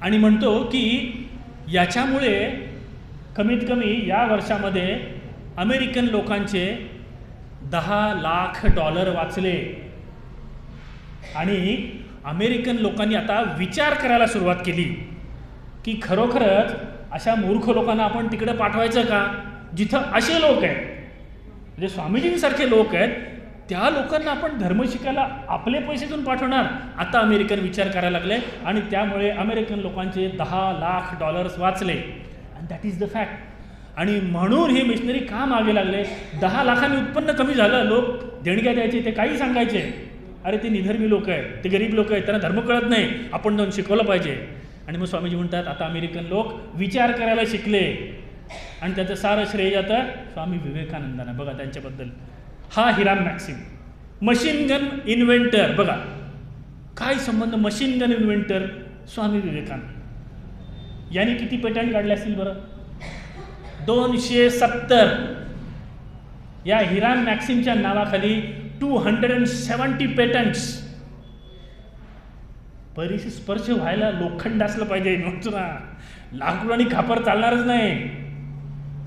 आणि म्हणतो की याच्यामुळे कमीत कमी या वर्षामध्ये अमेरिकन लोकांचे $10 लाख वाचले. आणि अमेरिकन लोकांनी आता विचार करायला सुरुवात केली की खरोखरच अशा मूर्ख लोकांना आपण तिकडे पाठवायचं का, जिथं असे लोक आहेत, म्हणजे स्वामीजींसारखे लोक आहेत, त्या लोकांना आपण धर्म शिकायला आपले पैसे देऊन पाठवणार. आता अमेरिकन विचार करायला लागले आणि त्यामुळे अमेरिकन लोकांचे $10 लाख वाचले. And that is the fact. आणि म्हणून हे मिशनरी का मागे लागले, 10 लाखांनी उत्पन्न कमी झालं, लोक देणग्या द्यायचे, ते काही सांगायचे, अरे ते निधर्मी लोक आहेत, ते गरीब लोक आहेत, त्यांना धर्म कळत नाही, आपण जाऊन शिकवलं पाहिजे. आणि मग स्वामीजी म्हणतात आता अमेरिकन लोक विचार करायला शिकले. आणि त्याचं सारं श्रेय जातं स्वामी विवेकानंदांना. बघा त्यांच्याबद्दल हा हिराम मॅक्सिम, मशीन गन इन्व्हेंटर. बघा काय संबंध, machine gun inventor, Swami Vivekananda. यांनी किती पेटंट काढले असतील बरं, 270. या हिराम मॅक्सिमच्या नावाखाली 270 पेटंट्स. परिशी स्पर्श व्हायला लोखंड असलं पाहिजे, नव्हतं ना, लाकूड आणि खापर चालणारच नाही.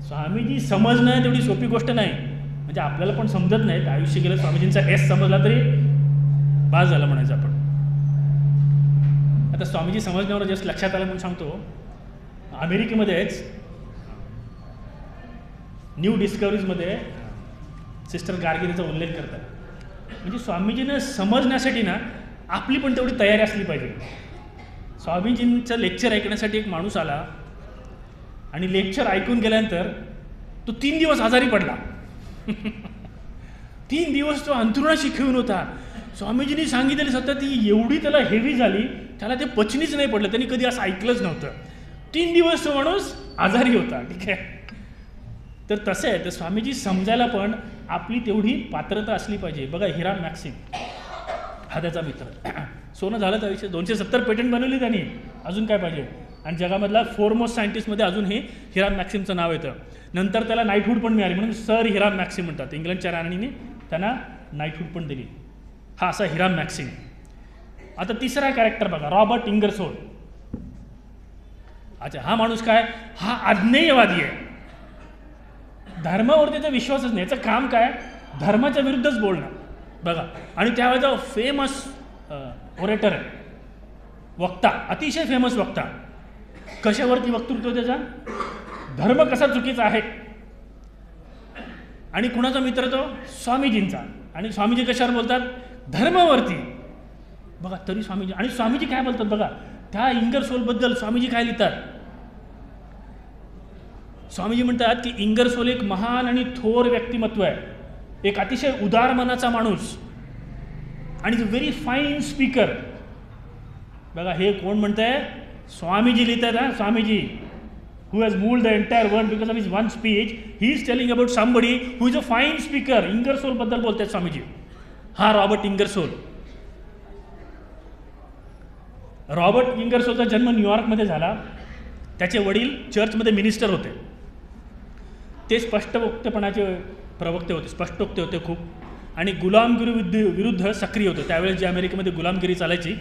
स्वामीजी समजणं तेवढी सोपी गोष्ट नाही, म्हणजे आपल्याला पण समजत नाही. आयुष्य गेलं स्वामीजींचा एस समजला तरी बास झालं म्हणायचं आपण. आता स्वामीजी समजण्यावर जस्ट लक्षात आलं म्हणून सांगतो, अमेरिकेमध्येच न्यू डिस्कवरीजमध्ये सिस्टर गार्गीचा उल्लेख करतात. म्हणजे स्वामीजींना समजण्यासाठी ना आपली पण तेवढी तयारी असली पाहिजे. स्वामीजींचं लेक्चर ऐकण्यासाठी एक माणूस आला आणि लेक्चर ऐकून गेल्यानंतर तो 3 दिवस आजारी पडला. 3 दिवस तो अंथरुणाशी खेळून होता. स्वामीजींनी सांगितलेली सत्य ती एवढी त्याला हेवी झाली, त्याला ते पचनीच नाही पडलं, त्यांनी कधी असं ऐकलंच नव्हतं. 3 दिवस तो माणूस आजारी होता. ठीक आहे, तर तसं आहे, तर स्वामीजी समजायला पण आपली तेवढी पात्रता असली पाहिजे. बघा हिराम मॅक्सिम हा त्याचा मित्र, सोनं झालं त्या विषय, 270 पेटंट बनवली त्यांनी, अजून काय पाहिजे. आणि जगामधला फोरमोस्ट सायंटिस्टमध्ये अजून हे हिराम मॅक्सिमचं नाव येतं. नंतर त्याला नाईटहूड पण मिळाली, म्हणून सर हिराम मॅक्सिम म्हणतात. इंग्लंडच्या राणीने त्यांना नाईटहूड पण दिली. हा असा हिराम मॅक्सिम. आता तिसरा कॅरेक्टर बघा, रॉबर्ट इंगरसोल. अच्छा, हा माणूस काय, हा आज्ञेयवादी आहे, धर्मावरती त्याचा विश्वासच नाही. याचं काम काय, धर्माच्या विरुद्धच बोलणं. बघा, आणि त्यावेळेचा फेमस ओरेटर आहे, वक्ता, अतिशय फेमस वक्ता. कशावरती वक्तृत्व त्याचा, धर्म कसा चुकीचा आहे. आणि कुणाचा मित्र तो स्वामीजींचा. आणि स्वामीजी कशावर बोलतात, धर्मावरती. बघा तरी स्वामीजी, आणि स्वामीजी काय बोलतात बघा, त्या इंगरसोलबद्दल स्वामीजी काय लिहितात. स्वामीजी म्हणतात की इंगरसोल एक महान आणि थोर व्यक्तिमत्व आहे, एक अतिशय उदार मनाचा माणूस, आणि इज व्हेरी फाईन स्पीकर. बघा हे कोण म्हणतंय, स्वामीजी लिहितात. हा Swamiji, who has moved the entire world because of his one speech, he is telling about somebody who is a fine speaker. Ingersoll बद्दल बोलतात स्वामीजी. हा रॉबर्ट इंगरसोल. रॉबर्ट इंगरसोलचा जन्म न्यूयॉर्कमध्ये झाला. त्याचे वडील चर्चमध्ये मिनिस्टर होते. ते स्पष्टवक्तेपणाचे प्रवक्ते होते, स्पष्टोक्ते होते खूप, आणि गुलामगिरी विरुद्ध सक्रिय होते. त्यावेळेस जी अमेरिकेमध्ये गुलामगिरी चालायची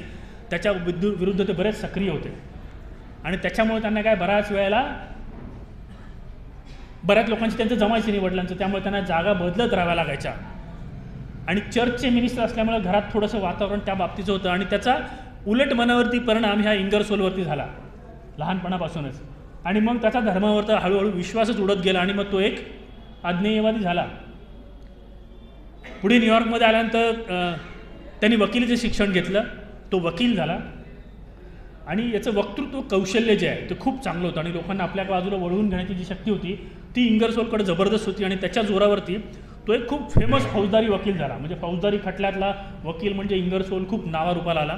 त्याच्या विरुद्ध ते बरेच सक्रिय होते. आणि त्याच्यामुळे त्यांना काय बऱ्याच वेळेला बऱ्याच लोकांची त्यांचं जमायची नाही वडिलांचं, त्यामुळे त्यांना जागा बदलत राहाव्या लागायच्या. आणि चर्चचे मिनिस्टर असल्यामुळे घरात थोडंसं वातावरण त्या बाबतीचं होतं, आणि त्याचा उलट मनावरती परिणाम ह्या इंगरसोलवरती झाला लहानपणापासूनच. आणि मग त्याचा धर्मावर तर हळूहळू विश्वासच उडत गेला, आणि मग तो एक अज्ञेयवादी झाला. पुढे न्यूयॉर्कमध्ये आल्यानंतर त्यांनी वकिलीचं शिक्षण घेतलं. तो वकील झाला, आणि याचं वक्तृत्व कौशल्य जे आहे ते खूप चांगलं होतं, आणि लोकांना आपल्या बाजूला वळवून घेण्याची जी शक्ती होती ती इंगरसोलकडे जबरदस्त होती. आणि त्याच्या जोरावरती तो एक खूप फेमस फौजदारी वकील झाला. म्हणजे फौजदारी खटल्यातला वकील म्हणजे इंगरसोल खूप नावारूपाला आला.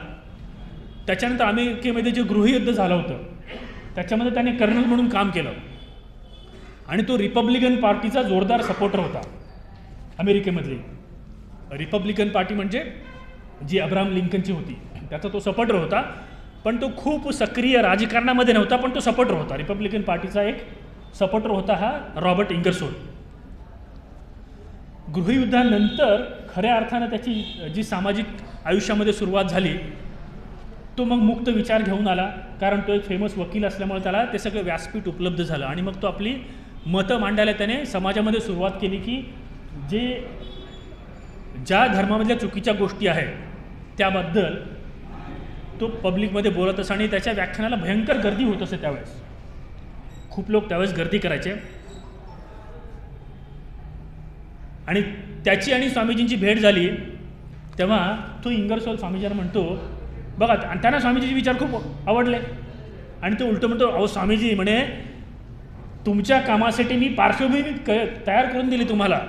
त्याच्यानंतर अमेरिकेमध्ये जे गृहयुद्ध झालं होतं त्याच्यामध्ये त्याने कर्नल म्हणून काम केलं, आणि तो रिपब्लिकन पार्टीचा जोरदार सपोर्टर होता अमेरिकेमधली. रिपब्लिकन पार्टी म्हणजे जी अब्राहम लिंकनची होती त्याचा तो सपोर्टर होता. पण तो खूप सक्रिय राजकारणामध्ये नव्हता, पण तो सपोर्टर होता. रिपब्लिकन पार्टीचा एक सपोर्टर होता हा रॉबर्ट इंगरसोल. गृहयुद्धानंतर खऱ्या अर्थानं त्याची जी सामाजिक आयुष्यामध्ये सुरुवात झाली तो मग मुक्त विचार घेऊन आला, कारण तो एक फेमस वकील असल्यामुळे त्याला ते सगळं व्यासपीठ उपलब्ध झालं. आणि मग तो आपली मतं मांडायला त्याने समाजामध्ये सुरुवात केली की ज्या धर्मामधल्या चुकीच्या गोष्टी आहेत त्याबद्दल तो पब्लिकमध्ये बोलत असे, आणि त्याच्या व्याख्यानाला भयंकर गर्दी होत असे. त्यावेळेस खूप लोक त्यावेळेस गर्दी करायचे. आणि त्याची आणि स्वामीजींची भेट झाली तेव्हा तो इंगरसोल स्वामीजींना म्हणतो, बघा त्यांना स्वामीजीचे विचार खूप आवडले, आणि तो उलटं म्हणतो, अहो स्वामीजी म्हणे तुमच्या कामासाठी मी पार्श्वभूमी तयार करून दिली तुम्हाला.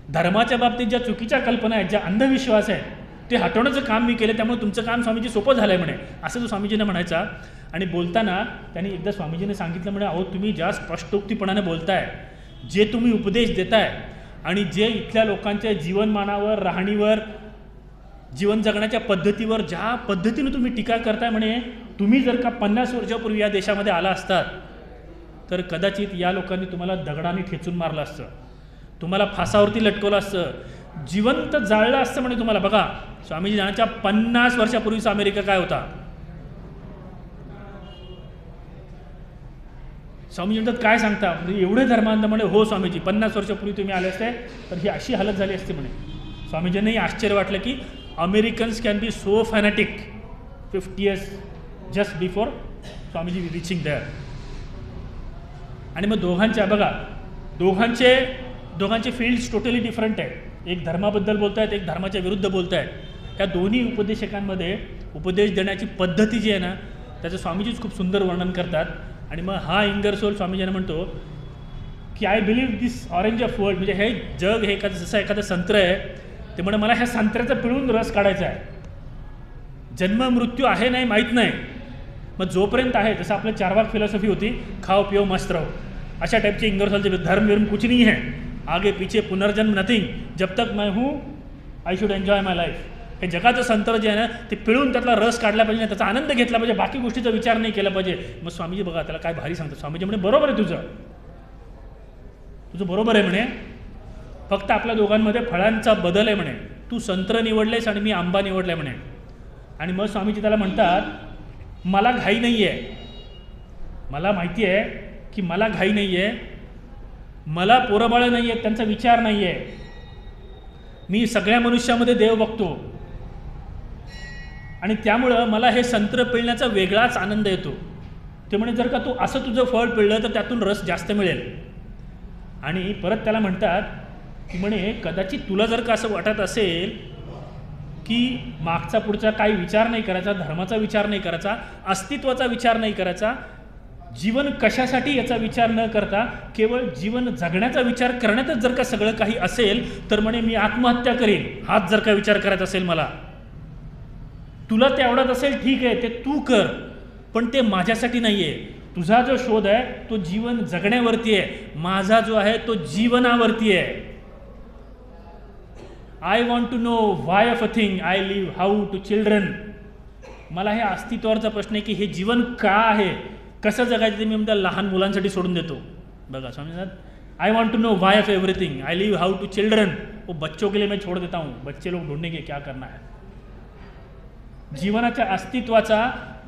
धर्माच्या बाबतीत ज्या चुकीच्या कल्पना आहेत, ज्या अंधविश्वास आहेत ते हटवण्याचं काम मी केलं, त्यामुळे तुमचं काम स्वामीजी सोपं झालं आहे म्हणे, असं तो स्वामीजींना म्हणायचा. आणि बोलताना त्यांनी एकदा स्वामीजीने सांगितलं म्हणे, अहो तुम्ही ज्या स्पष्टोक्तीपणाने बोलताय, जे तुम्ही उपदेश देताय, आणि जे इथल्या लोकांच्या जीवनमानावर, राहणीवर, जीवन जगण्याच्या पद्धतीवर ज्या पद्धतीने तुम्ही टीका करताय म्हणे, तुम्ही जर का 50 वर्षापूर्वी या देशामध्ये आला असतात तर कदाचित या लोकांनी तुम्हाला दगडाने ठेचून मारलं असतं, तुम्हाला फासावरती लटकवलं असतं, जिवंत जाळलं असतं म्हणे तुम्हाला. बघा स्वामीजी जाण्याच्या 50 वर्षापूर्वीचा अमेरिका काय होता. स्वामीजी म्हणतात काय सांगता, म्हणजे एवढे धर्मांध म्हणे. हो स्वामीजी, 50 वर्षापूर्वी तुम्ही आले असते तर ही अशी हालत झाली असते म्हणे. स्वामीजींनाही आश्चर्य वाटलं की Americans can be so fanatic 50 years just before Swamiji reaching there. आणि मग दोघांचे फील्ड्स टोटली डिफरंट आहेत. एक धर्माबद्दल बोलत आहेत, एक धर्माच्या विरुद्ध बोलत आहेत. त्या दोन्ही उपदेशकांमध्ये उपदेश देण्याची पद्धती जी आहे ना त्याचं स्वामीजीच खूप सुंदर वर्णन करतात. आणि मग हा इंगरसोल स्वामीजींना म्हणतो की I believe this orange of world, म्हणजे हे जग हे जसं एखादं संत्र आहे, ते म्हणे मला ह्या संत्र्याचा पिळून रस काढायचा आहे. जन्म मृत्यू आहे नाही माहीत नाही, मग जोपर्यंत आहे, जसं आपलं चारवाक फिलॉसॉफी होती, खाओ पिओ मस्त रहो, अशा टाईपचे इंगरसोलचे धर्म विर्म कुछ नहीं है, आगे पीछे पुनर्जन्म नथिंग, जब तक मैं हूँ I should enjoy my life. हे जगाचं संत्र जे आहे ना ते पिळून त्यातला रस काढला पाहिजे, त्याचा आनंद घेतला पाहिजे, बाकी गोष्टीचा विचार नाही केला पाहिजे. मग स्वामीजी बघा त्याला काय भारी सांगतात. स्वामीजी म्हणे बरोबर आहे, तुझं बरोबर आहे म्हणे, फक्त आपल्या दोघांमध्ये फळांचा बदल आहे म्हणे. तू संत्र निवडलेस आणि मी आंबा निवडलाय म्हणे. आणि मग स्वामीजी त्याला म्हणतात मला घाई नाही आहे, मला माहिती आहे की मला घाई नाही आहे, मला पोरंबाळं नाही आहेत, त्यांचा विचार नाही आहे, मी सगळ्या मनुष्यामध्ये देव बघतो, आणि त्यामुळं मला हे संत्र पिळण्याचा वेगळाच आनंद येतो. ते म्हणे जर का तू असं तुझं फळ पिळलं तर त्यातून रस जास्त मिळेल. आणि परत त्याला म्हणतात की म्हणे कदाचित तुला जर का असं वाटत असेल की मागचा पुढचा काही विचार नाही करायचा, धर्माचा विचार नाही करायचा, अस्तित्वाचा विचार नाही करायचा, जीवन कशासाठी याचा विचार न करता केवळ जीवन जगण्याचा विचार करण्यातच जर का सगळं काही असेल तर म्हणे मी आत्महत्या करेन, हाच जर का विचार करायचा असेल मला. तुला ते आवडत असेल ठीक आहे, ते तू कर, पण ते माझ्यासाठी नाही आहे. तुझा जो शोध आहे तो जीवन जगण्यावरती आहे, माझा जो आहे तो जीवनावरती आहे. I want to know why of a thing I live how to children. मला हे अस्तित्वावरचा प्रश्न आहे की हे जीवन का आहे, कसं जगायचं ते मी म्हणता लहान मुलांसाठी सोडून देतो. बघा स्वामी म्हणतात I want to know why of everything I live how to children, वो बच्चों के लिए मैं छोड़ देता हूँ, बच्चे लोग ढूंढेंगे क्या करना है. जीवनाच्या अस्तित्वाचा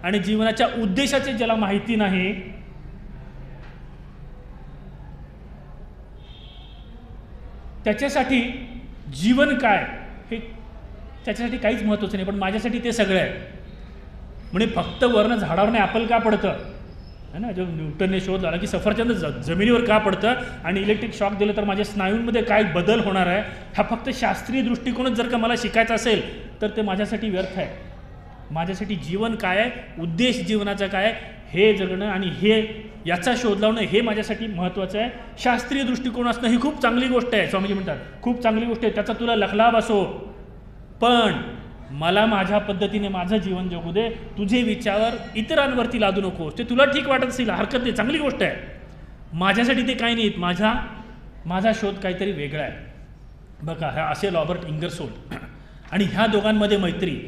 आणि जीवनाच्या उद्देशाची ज्याला माहिती नाही त्याच्यासाठी जीवन काय हे त्याच्यासाठी काहीच महत्त्वाचं नाही, पण माझ्यासाठी ते सगळं आहे. म्हणजे फक्त वरनं झाडावरनं ॲपल का पडतं है ना, जो न्यूटनने शोध लावला की सफरचंद जमिनीवर का पडतं आणि इलेक्ट्रिक शॉक दिलं तर माझ्या स्नायूंमध्ये काय बदल होणार आहे, हा फक्त शास्त्रीय दृष्टिकोनच जर का मला शिकायचा असेल तर ते माझ्यासाठी व्यर्थ आहे. माझ्यासाठी जीवन काय आहे, उद्देश जीवनाचा काय आहे हे जगणं आणि हे याचा शोध लावणं हे माझ्यासाठी महत्त्वाचं आहे. शास्त्रीय दृष्टिकोन असणं ही खूप चांगली गोष्ट आहे. स्वामीजी म्हणतात खूप चांगली गोष्ट आहे, त्याचा तुला लखलाभ असो, पण मला माझ्या पद्धतीने माझं जीवन जगू दे. तुझे विचार इतरांवरती लादू नकोस. ते तुला ठीक वाटत असेल हरकत नाही, चांगली गोष्ट आहे. माझ्यासाठी ते काही नाहीत, माझा शोध काहीतरी वेगळा आहे. बघा हा असे रॉबर्ट इंगरसोल आणि ह्या दोघांमध्ये मैत्री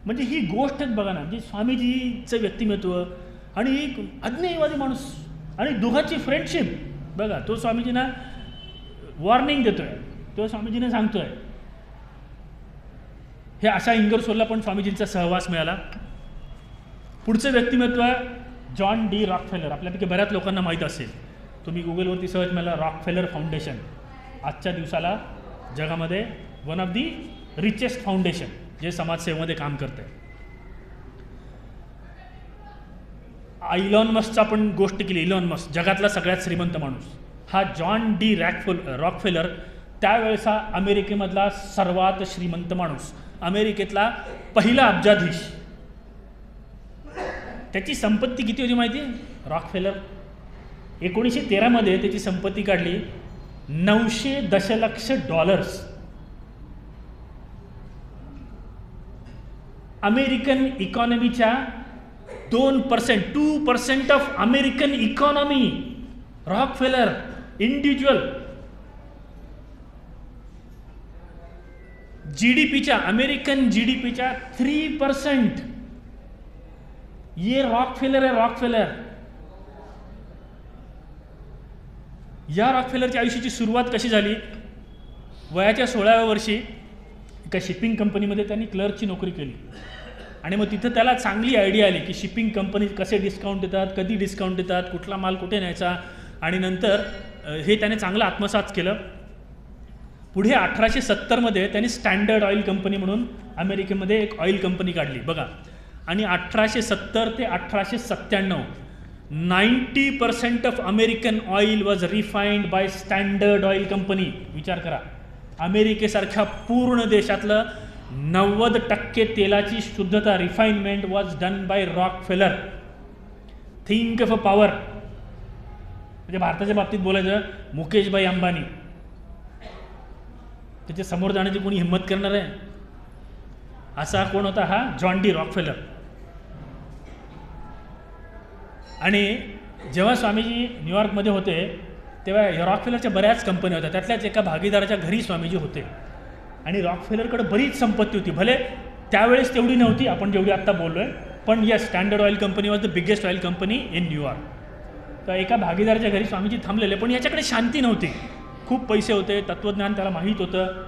म्हणजे ही गोष्टच बघा ना, म्हणजे स्वामीजीचं व्यक्तिमत्व आणि एक अज्ञेयवादी माणूस आणि दोघांची फ्रेंडशिप बघा. तो स्वामीजींना वॉर्निंग देतोय, तो स्वामीजींना सांगतोय. हे अशा इंगरसोलला पण स्वामीजींचा सहवास मिळाला. पुढचं व्यक्तिमत्व जॉन डी रॉकफेलर. आपल्यापैकी बऱ्याच लोकांना माहीत असेल, तुम्ही गुगलवरती सर्च मिळाला रॉकफेलर फाउंडेशन. आजच्या दिवसाला जगामध्ये one of the richest foundation जे समाजसेवेमध्ये काम करते. इलॉन मस्कचा पण गोष्ट केली. इलॉन मस्क जगातला सगळ्यात श्रीमंत माणूस. हा जॉन डी रॉकफेलर त्यावेळेचा अमेरिकेमधला सर्वात श्रीमंत माणूस, अमेरिकेतला पहिला अब्जाधीश. त्याची संपत्ती किती होती माहिती आहे? रॉकफेलर 1913 मध्ये त्याची संपत्ती काढली $900 दशलक्ष. अमेरिकन इकॉनॉमीच्या 2% of American economy Rockefeller individual. जीडीपीच्या अमेरिकन जीडीपीच्या 3% ये रॉकफेलर आहे. रॉकफेलर या रॉकफेलरच्या आयुष्याची सुरुवात कशी झाली? वयाच्या 16व्या वर्षी एका शिपिंग कंपनीमध्ये त्यांनी क्लर्कची नोकरी केली आणि मग तिथं त्याला चांगली आयडिया आली की शिपिंग कंपनी कसे डिस्काउंट देतात, कधी डिस्काउंट देतात, कुठला माल कुठे न्यायचा, आणि नंतर हे त्याने चांगलं आत्मसात केलं. पुढे 1870 मध्ये त्यांनी स्टँडर्ड ऑइल कंपनी म्हणून अमेरिकेमध्ये एक ऑइल कंपनी काढली बघा. आणि 1870 ते 1897 90% of American oil was refined by standard oil company. विचार करा, अमेरिकेसारख्या पूर्ण देशातलं 90% तेलाची शुद्धता refinement was done by Rockefeller. Think of a power. म्हणजे भारताच्या बाबतीत बोलायचं मुकेशभाई अंबानी, त्याच्या समोर जाण्याची कोणी हिंमत करणार आहे? असा कोण होता? हा जॉन डी रॉकफेलर. आणि जेव्हा स्वामीजी न्यूयॉर्कमध्ये होते तेव्हा रॉकफेलरच्या बऱ्याच कंपन्या होत्या, त्यातल्याच एका भागीदाराच्या घरी स्वामीजी होते. आणि रॉकफेलरकडे बरीच संपत्ती होती. भले त्यावेळेस तेवढी नव्हती आपण जेवढी आत्ता बोललो आहे, पण या standard oil company was the biggest oil company in New York. तर एका भागीदाराच्या घरी स्वामीजी थांबलेले, पण याच्याकडे शांती नव्हती. खूप पैसे होते, तत्त्वज्ञान त्याला माहीत होतं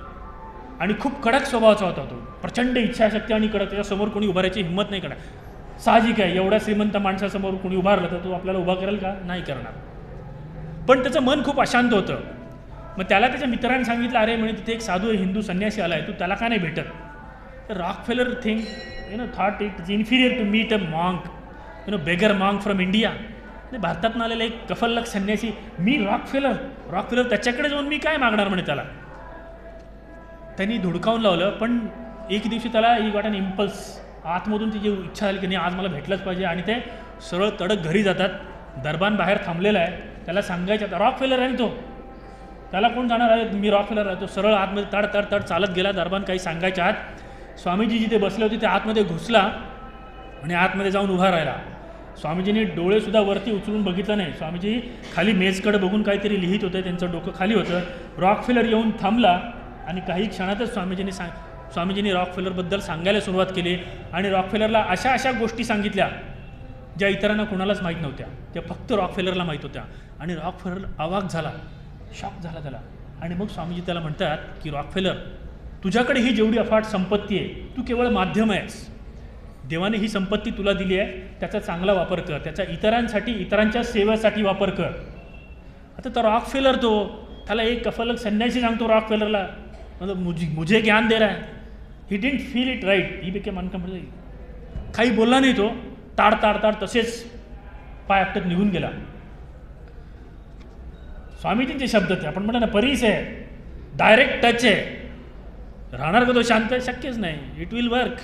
आणि खूप कडक स्वभावाचा होता तो. प्रचंड इच्छाशक्ती आणि कडक. त्याच्यासमोर कोणी उभारायची हिंमत नाही करणार. साहजिक आहे, एवढ्या श्रीमंत माणसासमोर कोणी उभारलं तर तो आपल्याला उभा करेल का? नाही करणार. पण त्याचं मन खूप अशांत होतं. मग त्याला त्याच्या मित्रांनी सांगितलं, अरे म्हणे तिथे एक साधू हिंदू संन्यासी आला आहे, तू त्याला का नाही भेटत? तर Rockefeller thought it is inferior to meet a monk. Beggar monk from India, भारतातून आलेला एक कफल्लक संन्यासी, मी रॉकफेलर त्याच्याकडे जाऊन मी काय मागणार म्हणे त्याला. त्यांनी धुडकावून लावलं. पण एक दिवशी त्याला ही गॉट एन इम्पल्स, आतमधून ती जी इच्छा झाली की नाही आज मला भेटलंच पाहिजे, आणि ते सरळ तडक घरी जातात. दरबान बाहेर थांबलेला आहे, त्याला सांगायचं रॉकफेलर आहे तो, त्याला कोण जाणार आहे, मी रॉकफेलर आहे. तो सरळ आतमध्ये तड तड तड चालत गेला. दरबान काही सांगायच्या आत स्वामीजी जिथे बसले होते ते आतमध्ये घुसला आणि आतमध्ये जाऊन उभा राहिला. स्वामीजींनी डोळेसुद्धा वरती उचलून बघितलं नाही. स्वामीजी खाली मेजकडे बघून काहीतरी लिहित होते, त्यांचं डोकं खाली होतं. रॉकफेलर येऊन थांबला आणि काही क्षणातच स्वामीजींनी रॉकफेलरबद्दल सांगायला सुरुवात केली आणि रॉकफेलरला अशा अशा गोष्टी सांगितल्या ज्या इतरांना कुणालाच माहीत नव्हत्या, त्या फक्त रॉकफेलरला माहीत होत्या. आणि रॉकफेलर अवाक झाला, शॉक झाला त्याला. आणि मग स्वामीजी त्याला म्हणतात की रॉकफेलर, तुझ्याकडे ही जेवढी अफाट संपत्ती आहे, तू केवळ माध्यम आहेस. देवाने ही संपत्ती तुला दिली आहे, त्याचा चांगला वापर कर, त्याचा इतरांसाठी, इतरांच्या सेवेसाठी वापर कर. आता तो रॉकफेलर, त्याला एक कफलक संन्यासी सांगतो रॉकफेलरला, मतलब मुझे ज्ञान दे रहा है. He didn't feel it right, he became uncomfortable. काही बोलला नाही तो, ताड ताड ताड तसेच पाय आपटत निघून गेला. स्वामीजींचे शब्द ते आपण म्हणतो ना, परीस आहे, डायरेक्ट टच आहे, राहणार का तो शांत? शक्यच नाही. It will work,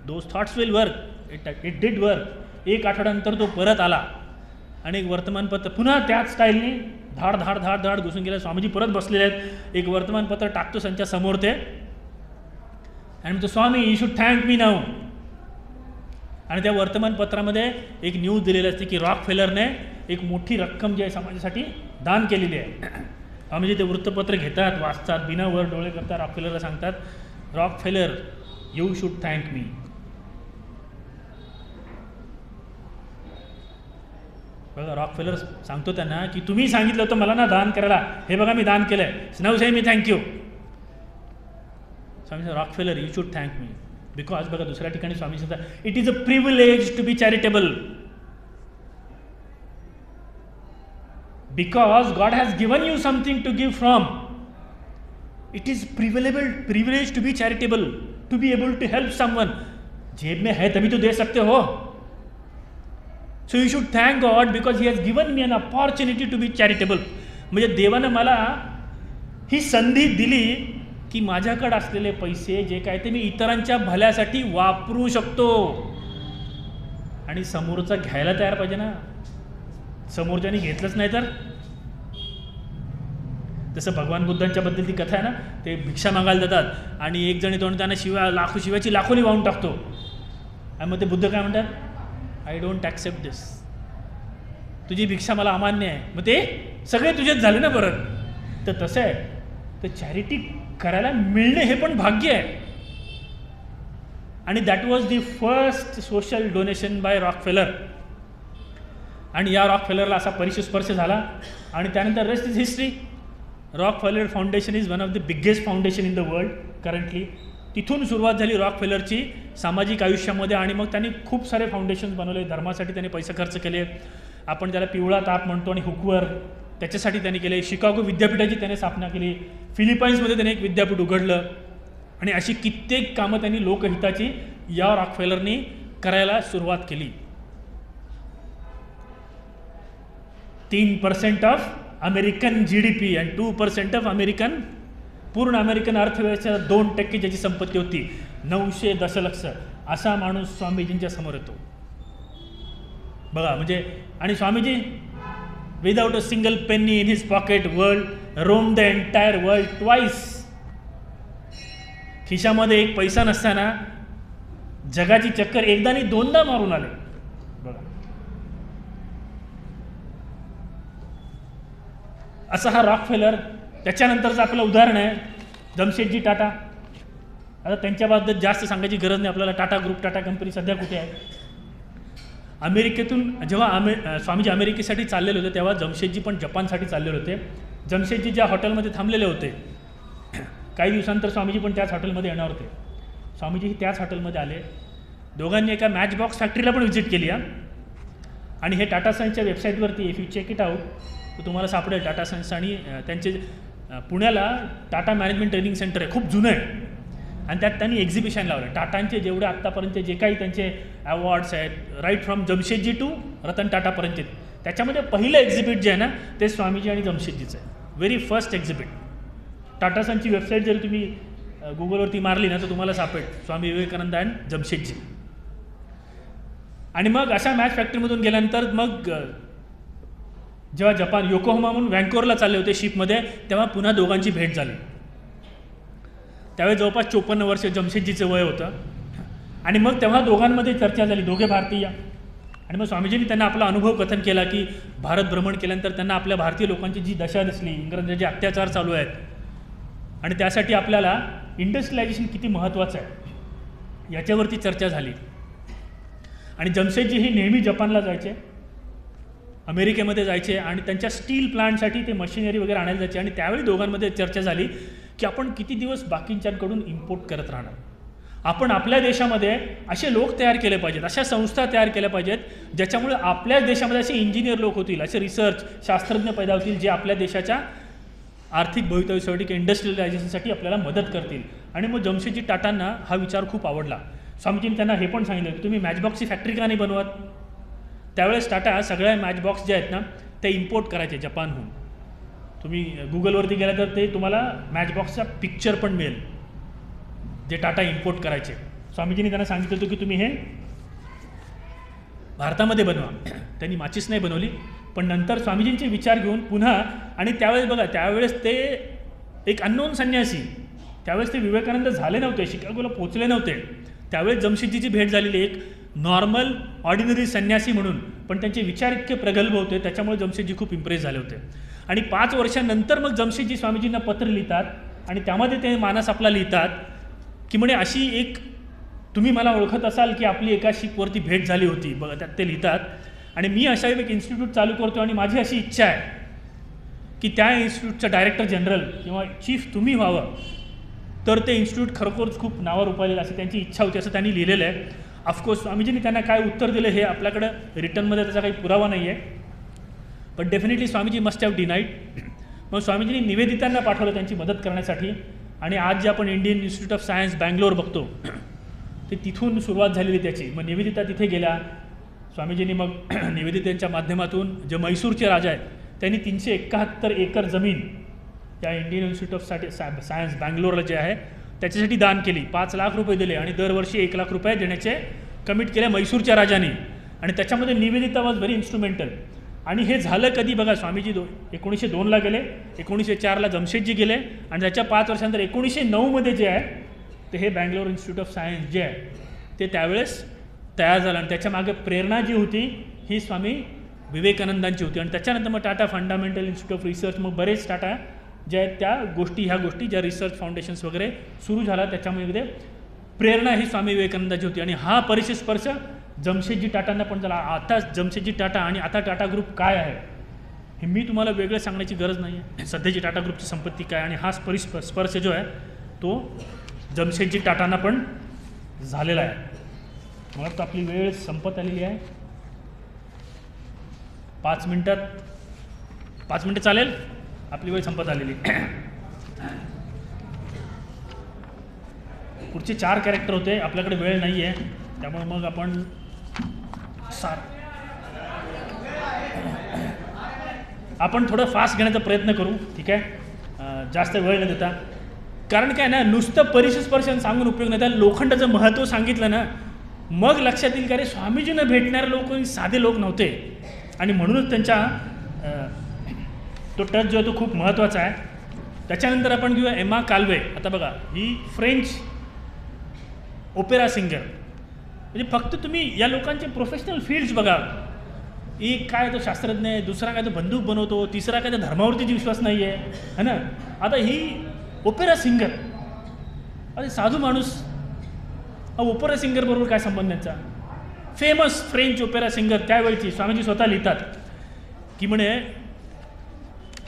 those thoughts will work. It did work. एक आठवड्यानंतर तो परत आला आणि एक वर्तमानपत्र पुन्हा त्याच स्टाईलने धाड धाड धाड धाड घुसून गेला. स्वामीजी परत बसलेले आहेत. एक वर्तमानपत्र टाकतो त्यांच्या समोर ते आणि म्हणतो, Swami you should thank me now. आणि त्या वर्तमानपत्रामध्ये एक न्यूज दिलेली असते की रॉकफेलरने एक मोठी रक्कम जी आहे समाजासाठी दान केलेली आहे. स्वामीजी ते वृत्तपत्र घेतात, वाचतात, बिना वर डोळे करतात, रॉकफेलरला सांगतात, रॉकफेलर यू शुड थँक मी. बघा, रॉकफेलर सांगतो त्यांना की तुम्ही सांगितलं होतं मला ना दान करायला, हे बघा मी दान केलंय, now say me thank you. Swami Rockefeller you should thank me because, बघा दुसऱ्या ठिकाणी स्वामी सांगतात, it is a privilege to be charitable. Because God has given you something to give from. It is privilege to be charitable, to be able to help someone. जेब में है तभी तो दे सकते हो. So you should thank God because He has given me an opportunity to be charitable. म्हणजे देवानं मला ही संधी दिली की माझ्याकडे असलेले पैसे जे काय ते मी इतरांच्या भल्यासाठी वापरू शकतो. आणि समोरचा घ्यायला तयार पाहिजे ना, समोरच्यानी घेतलंच नाही तर. जसं भगवान बुद्धांच्या बद्दल ती कथा आहे ना, ते भिक्षा मागायला जातात आणि एक जण येतो त्यांना शिव्याची लाखोली वाहून टाकतो. आणि मग ते बुद्ध काय म्हणतात, आय डोंट ॲक्सेप्ट दिस, तुझी भिक्षा मला अमान्य आहे. मग ते सगळे तुझेच झाले ना परत. तर तसं आहे, तर चॅरिटी करायला मिळणे हे पण भाग्य आहे. आणि that was the first social donation by Rockefeller. आणि या रॉकफेलरला असा परिस्पर्श झाला आणि त्यानंतर rest is history. Rockefeller foundation is one of the biggest foundation in the world currently. तिथून सुरुवात झाली रॉकफेलरची सामाजिक आयुष्यामध्ये आणि मग त्यांनी खूप सारे फाउंडेशन्स बनवले. धर्मासाठी त्यांनी पैसे खर्च केले. आपण त्याला पिवळा ताप म्हणतो आणि हुकवर, त्याच्यासाठी त्यांनी केले. शिकागो विद्यापीठाची त्याने स्थापना केली. फिलिपाईन्समध्ये त्याने एक विद्यापीठ उघडलं. आणि अशी कित्येक कामं त्यांनी लोकहिताची या रॉकफेलरनी करायला सुरुवात केली. 3% ऑफ अमेरिकन GDP आणि 2% ऑफ अमेरिकन, पूर्ण अमेरिकन अर्थव्यवस्थेचा 2% ज्याची संपत्ती होती. 900 दशलक्ष असा माणूस स्वामीजींच्या समोर येतो. बघा म्हणजे, आणि Swamiji without a single penny in his pocket roam the entire world twice. खिशामध्ये एक पैसा नसताना जगाची चक्कर एकदा आणि दोनदा मारून आले. बघा, असा हा रॉकफेलर. त्याच्यानंतरचं आपलं उदाहरण आहे जमशेदजी टाटा. आता त्यांच्याबद्दल जास्त सांगायची गरज नाही आपल्याला. टाटा ग्रुप, टाटा कंपनी सध्या कुठे आहे? अमेरिकेतून जेव्हा स्वामीजी अमेरिकेसाठी चाललेले होते तेव्हा जमशेदजी पण जपानसाठी चाललेले होते. जमशेदजी ज्या हॉटेलमध्ये थांबलेले होते, काही दिवसांतर स्वामीजी पण त्याच हॉटेलमध्ये येणार होते. स्वामीजी त्याच हॉटेलमध्ये आले. दोघांनी एका मॅच बॉक्स फॅक्टरीला पण व्हिजिट केली. आणि हे टाटा सन्सच्या वेबसाईटवरती if you check it out तर तुम्हाला सापडेल. टाटा सन्स आणि त्यांचे पुण्याला टाटा मॅनेजमेंट ट्रेनिंग सेंटर आहे, खूप जुनं आहे. आणि त्यात त्यांनी एक्झिबिशन लावलं. टाटांचे जेवढे आत्तापर्यंत जे काही त्यांचे अवॉर्ड्स आहेत, right from Jamshedji to Ratan टाटापर्यंत, त्याच्यामध्ये पहिलं एक्झिबिट जे आहे ना ते स्वामीजी आणि जमशेदजीचं आहे. Very first exhibit. टाटा सनची वेबसाईट जर तुम्ही गुगलवरती मारली ना तर तुम्हाला सापडेल स्वामी विवेकानंद अँड जमशेदजी. आणि मग अशा मॅच फॅक्टरीमधून गेल्यानंतर मग जेव्हा जपान योकोहामाहून व्हँकोवरला चालले होते शिपमध्ये, तेव्हा पुन्हा दोघांची भेट झाली. त्यावेळी जवळपास 54 वर्ष जमशेदजीचं वय होतं. आणि मग तेव्हा दोघांमध्ये चर्चा झाली, दोघे भारतीय. आणि मग स्वामीजींनी त्यांना आपला अनुभव कथन केला की भारत भ्रमण केल्यानंतर त्यांना आपल्या भारतीय लोकांची जी दशा दिसली, इंग्रजांचे अत्याचार चालू आहेत आणि त्यासाठी आपल्याला इंडस्ट्रियलायझेशन किती महत्त्वाचं आहे याच्यावरती चर्चा झाली. आणि जमशेदजी हे नेहमी जपानला जायचे, अमेरिकेमध्ये जायचे आणि त्यांच्या स्टील प्लांटसाठी ते मशिनरी वगैरे आणायला जायचे. आणि त्यावेळी दोघांमध्ये चर्चा झाली की आपण किती दिवस बाकींच्याकडून इम्पोर्ट करत राहणार. आपण आपल्या देशामध्ये असे लोक तयार केले पाहिजेत, अशा संस्था तयार केल्या पाहिजेत ज्याच्यामुळे आपल्या देशामध्ये असे इंजिनियर लोक होतील, असे रिसर्च शास्त्रज्ञ पैदा होतील जे आपल्या देशाच्या आर्थिक भवितव्यासाठी किंवा इंडस्ट्रियलायझेशनसाठी आपल्याला मदत करतील. आणि मग जमशेदजी टाटांना हा विचार खूप आवडला. स्वामीजींनी त्यांना हे पण सांगितलं की तुम्ही मॅचबॉक्सची फॅक्टरी का नाही बनवत. त्यावेळेस टाटा सगळ्या मॅचबॉक्स जे आहेत ना ते इम्पोर्ट करायचे जपानहून. तुम्ही गुगलवरती गेला तर ते तुम्हाला मॅचबॉक्सचा पिक्चर पण मिळेल जे टाटा इम्पोर्ट करायचे. स्वामीजींनी त्यांना सांगितलं होतं की तुम्ही हे भारतामध्ये बनवा. त्यांनी माचीस नाही बनवली, पण नंतर स्वामीजींचे विचार घेऊन पुन्हा. आणि त्यावेळेस बघा, त्यावेळेस ते एक अननोन संन्यासी, त्यावेळेस ते विवेकानंद झाले नव्हते, शिकागोला पोचले नव्हते. त्यावेळेस जमशेदजीची भेट झालेली एक नॉर्मल ऑर्डिनरी संन्यासी म्हणून, पण त्यांचे विचार इतके प्रगल्भ होते त्याच्यामुळे जमशेदजी खूप इम्प्रेस झाले होते. आणि 5 वर्षांनंतर मग जमशेदजी स्वामीजींना पत्र लिहितात आणि त्यामध्ये ते मानस आपला लिहितात की म्हणे अशी एक, तुम्ही मला ओळखत असाल की आपली एका शिपवरती भेट झाली होती. बघा त्यात ते लिहितात. आणि मी अशा एक इन्स्टिट्यूट चालू करतो आणि माझी अशी इच्छा आहे की त्या इन्स्टिट्यूटचं डायरेक्टर जनरल किंवा चीफ तुम्ही व्हावं, तर ते इन्स्टिट्यूट खरोखरच खूप नावावर उपालेलं अशी त्यांची इच्छा होती, असं त्यांनी लिहिलेलं आहे. ऑफकोर्स स्वामीजींनी त्यांना काय उत्तर दिलं हे आपल्याकडं रिटर्नमध्ये त्याचा काही पुरावा नाही आहे, पण definitely Swamiji must have denied. मग स्वामीजींनी निवेदितांना पाठवलं त्यांची मदत करण्यासाठी. आणि आज जे आपण Indian institute of science Bangalore बघतो ते तिथून सुरुवात झालेली त्याची. मग निवेदिता तिथे गेल्या. स्वामीजींनी मग निवेदितांच्या माध्यमातून जे म्हैसूरचे राजा आहेत त्यांनी 371 एकर जमीन त्या इंडियन इन्स्टिट्यूट ऑफ सायन्स बँगलोरला जे आहे त्याच्यासाठी दान केली. 5 लाख रुपये दिले आणि दरवर्षी 1 लाख रुपये देण्याचे कमिट केले म्हैसूरच्या राजांनी. आणि त्याच्यामध्ये निवेदिता वॉज व्हेरी इन्स्ट्रुमेंटल. आणि हे झालं कधी बघा, स्वामीजी 1902ला गेले, 1904ला जमशेदजी गेले आणि त्याच्या 5 वर्षानंतर 1909मध्ये जे आहे ते हे बँगलोर इन्स्टिट्यूट ऑफ सायन्स जे आहे ते त्यावेळेस तयार झालं. आणि त्याच्यामागे प्रेरणा जी होती ही स्वामी विवेकानंदांची होती. आणि त्याच्यानंतर मग Tata fundamental institute of research, मग बरेच टाटा जे आहेत त्या गोष्टी, ह्या गोष्टी ज्या रिसर्च फाउंडेशन्स वगैरे सुरू झाला त्याच्यामध्ये प्रेरणा ही स्वामी विवेकानंदाची होती. आणि हा परिचय स्पर्श जमशेदजी टाटांना पण झाला. आता जमशेदजी टाटा आणि आता टाटा ग्रुप काय आहे हे मी तुम्हाला वेगळं सांगण्याची गरज नाही आहे. सध्याची टाटा ग्रुपची संपत्ती काय आणि हा स्पर्श जो आहे तो जमशेदजी टाटांना पण झालेला आहे. मला तर आपली वेळ संपत आलेली आहे. 5 मिनटं चालेल, आपली वेळ संपत आलेली. पुढचे 4 कॅरेक्टर होते, आपल्याकडे वेळ नाही आहे त्यामुळे मग आपण आपण थोडं फास्ट घेण्याचा प्रयत्न करू, ठीक आहे, जास्त वेळ न देता. कारण काय ना, नुसतं परिचयस्पर्शन सांगून उपयोग नाही, त्या लोखंडाचं महत्त्व सांगितलं ना मग लक्षात येईल की अरे स्वामीजींना भेटणारे लोक साधे लोक नव्हते. आणि म्हणूनच त्यांच्या तो टच जो आहे तो खूप महत्त्वाचा आहे. त्याच्यानंतर आपण घेऊया एमा काल्वे. आता बघा, ही फ्रेंच ओपेरा सिंगर. म्हणजे फक्त तुम्ही या लोकांचे प्रोफेशनल फील्ड्स बघा. एक काय तो शास्त्रज्ञ आहे, दुसरा काय तो बंदूक बनवतो, तिसरा काय तो धर्मावरतीची विश्वास नाही आहे, है ना. आता ही ओपेरा सिंगर, अरे साधू माणूस, ओपेरा सिंगर बरोबर काय संबंध त्यांचा. फेमस फ्रेंच ओपेरा सिंगर त्यावेळची. स्वामीजी स्वतः लिहितात की म्हणे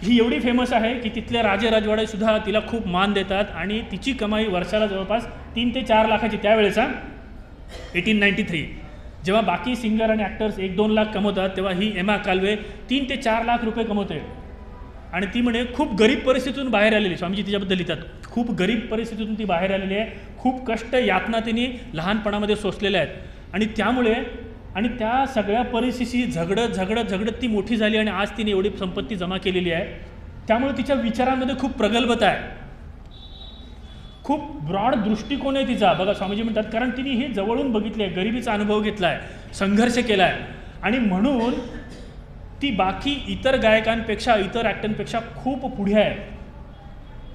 ही एवढी फेमस आहे की तिथल्या राजवाडेसुद्धा तिला खूप मान देतात आणि तिची कमाई वर्षाला जवळपास 3 ते 4 लाखाची त्यावेळेचा 1893. जेव्हा बाकी सिंगर आणि ॲक्टर्स 1-2 लाख कमवतात तेव्हा ही एमा काल्वे 3 ते 4 लाख रुपये कमवते. आणि ती म्हणे खूप गरीब परिस्थितीतून बाहेर आलेली, स्वामीजी तिच्याबद्दल लिहितात, खूप गरीब परिस्थितीतून ती बाहेर आलेली आहे, खूप कष्ट यातना तिने लहानपणामध्ये सोसलेल्या आहेत आणि त्यामुळे आणि त्या सगळ्या परिस्थितीशी झगडत ती मोठी झाली आणि आज तिने एवढी संपत्ती जमा केलेली आहे. त्यामुळे तिच्या विचारांमध्ये खूप प्रगल्भता आहे, खूप ब्रॉड दृष्टिकोन आहे तिचा. बघा स्वामीजी म्हणतात, कारण तिने हे जवळून बघितले आहे, गरिबीचा अनुभव घेतला आहे, संघर्ष केला आहे आणि म्हणून ती बाकी इतर गायकांपेक्षा, इतर ॲक्टरपेक्षा खूप पुढे आहे.